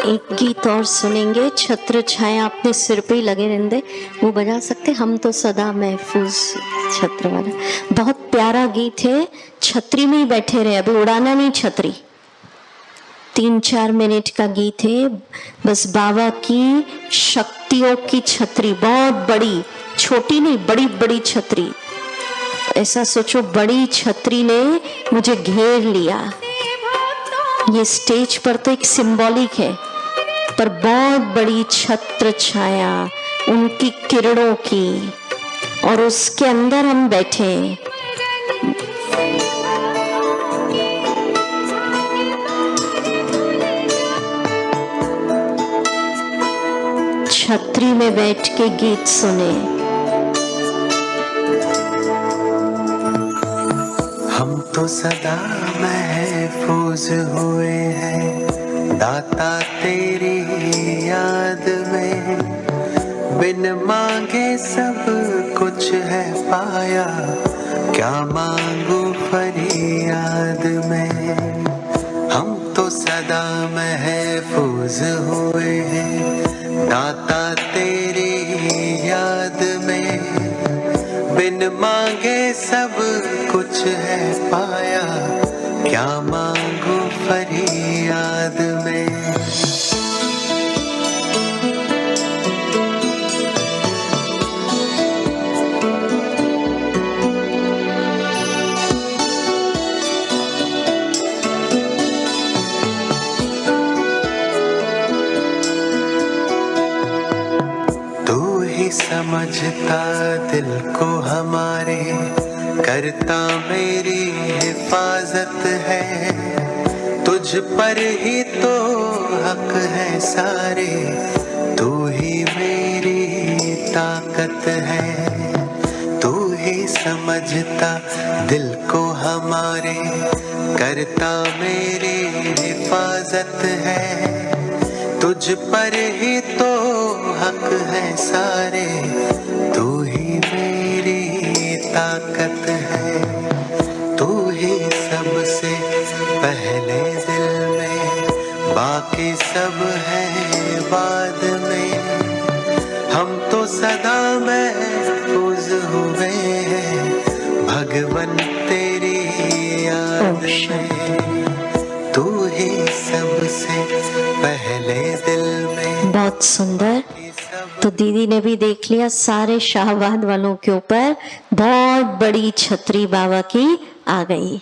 एक गीत और सुनेंगे, छत्र छाया अपने सिर पे ही लगे रहते, वो बजा सकते, हम तो सदा महफूज छत्र वाला। बहुत प्यारा गीत है। छतरी में ही बैठे रहे, अभी उड़ाना नहीं छतरी। 3-4 मिनट का गीत है। बस बाबा की शक्तियों की छतरी, बहुत बड़ी, छोटी नहीं, बड़ी बड़ी छतरी। ऐसा सोचो, बड़ी छतरी ने मुझे घेर लिया। ये स्टेज पर तो एक सिंबॉलिक है, पर बहुत बड़ी छत्र छाया उनकी किरणों की, और उसके अंदर हम बैठे। छतरी में बैठ के गीत सुने। हम तो तो सदा महफूज हुए हैं दाता तेरी याद में, बिन मांगे सब कुछ है पाया, क्या मांगू फरियाद में। हम तो सदा महफूज हुए हैं दाता तेरी याद में, बिन मांगे सब कुछ है पाया, क्या मांगू फरियाद में। तू ही समझता दिल को हमारे, करता मेरी हिफाजत है, तुझ पर ही तो हक है सारे, तू ही मेरी ताकत है। तू ही समझता दिल को हमारे, करता मेरी हिफाजत है, तुझ पर ही तो हक है सारे, तू ही मेरी ताकत है। तू ही सबसे पहले दिल में, बाकी सब है बाद में। हम तो सदा महफूज हुए हैं भगवन तेरी याद में, तू ही सबसे पहले दिल में। बहुत सुंदर। तो दीदी ने भी देख लिया, सारे शाहबाद वालों के ऊपर बहुत बड़ी छतरी बाबा की आ गई।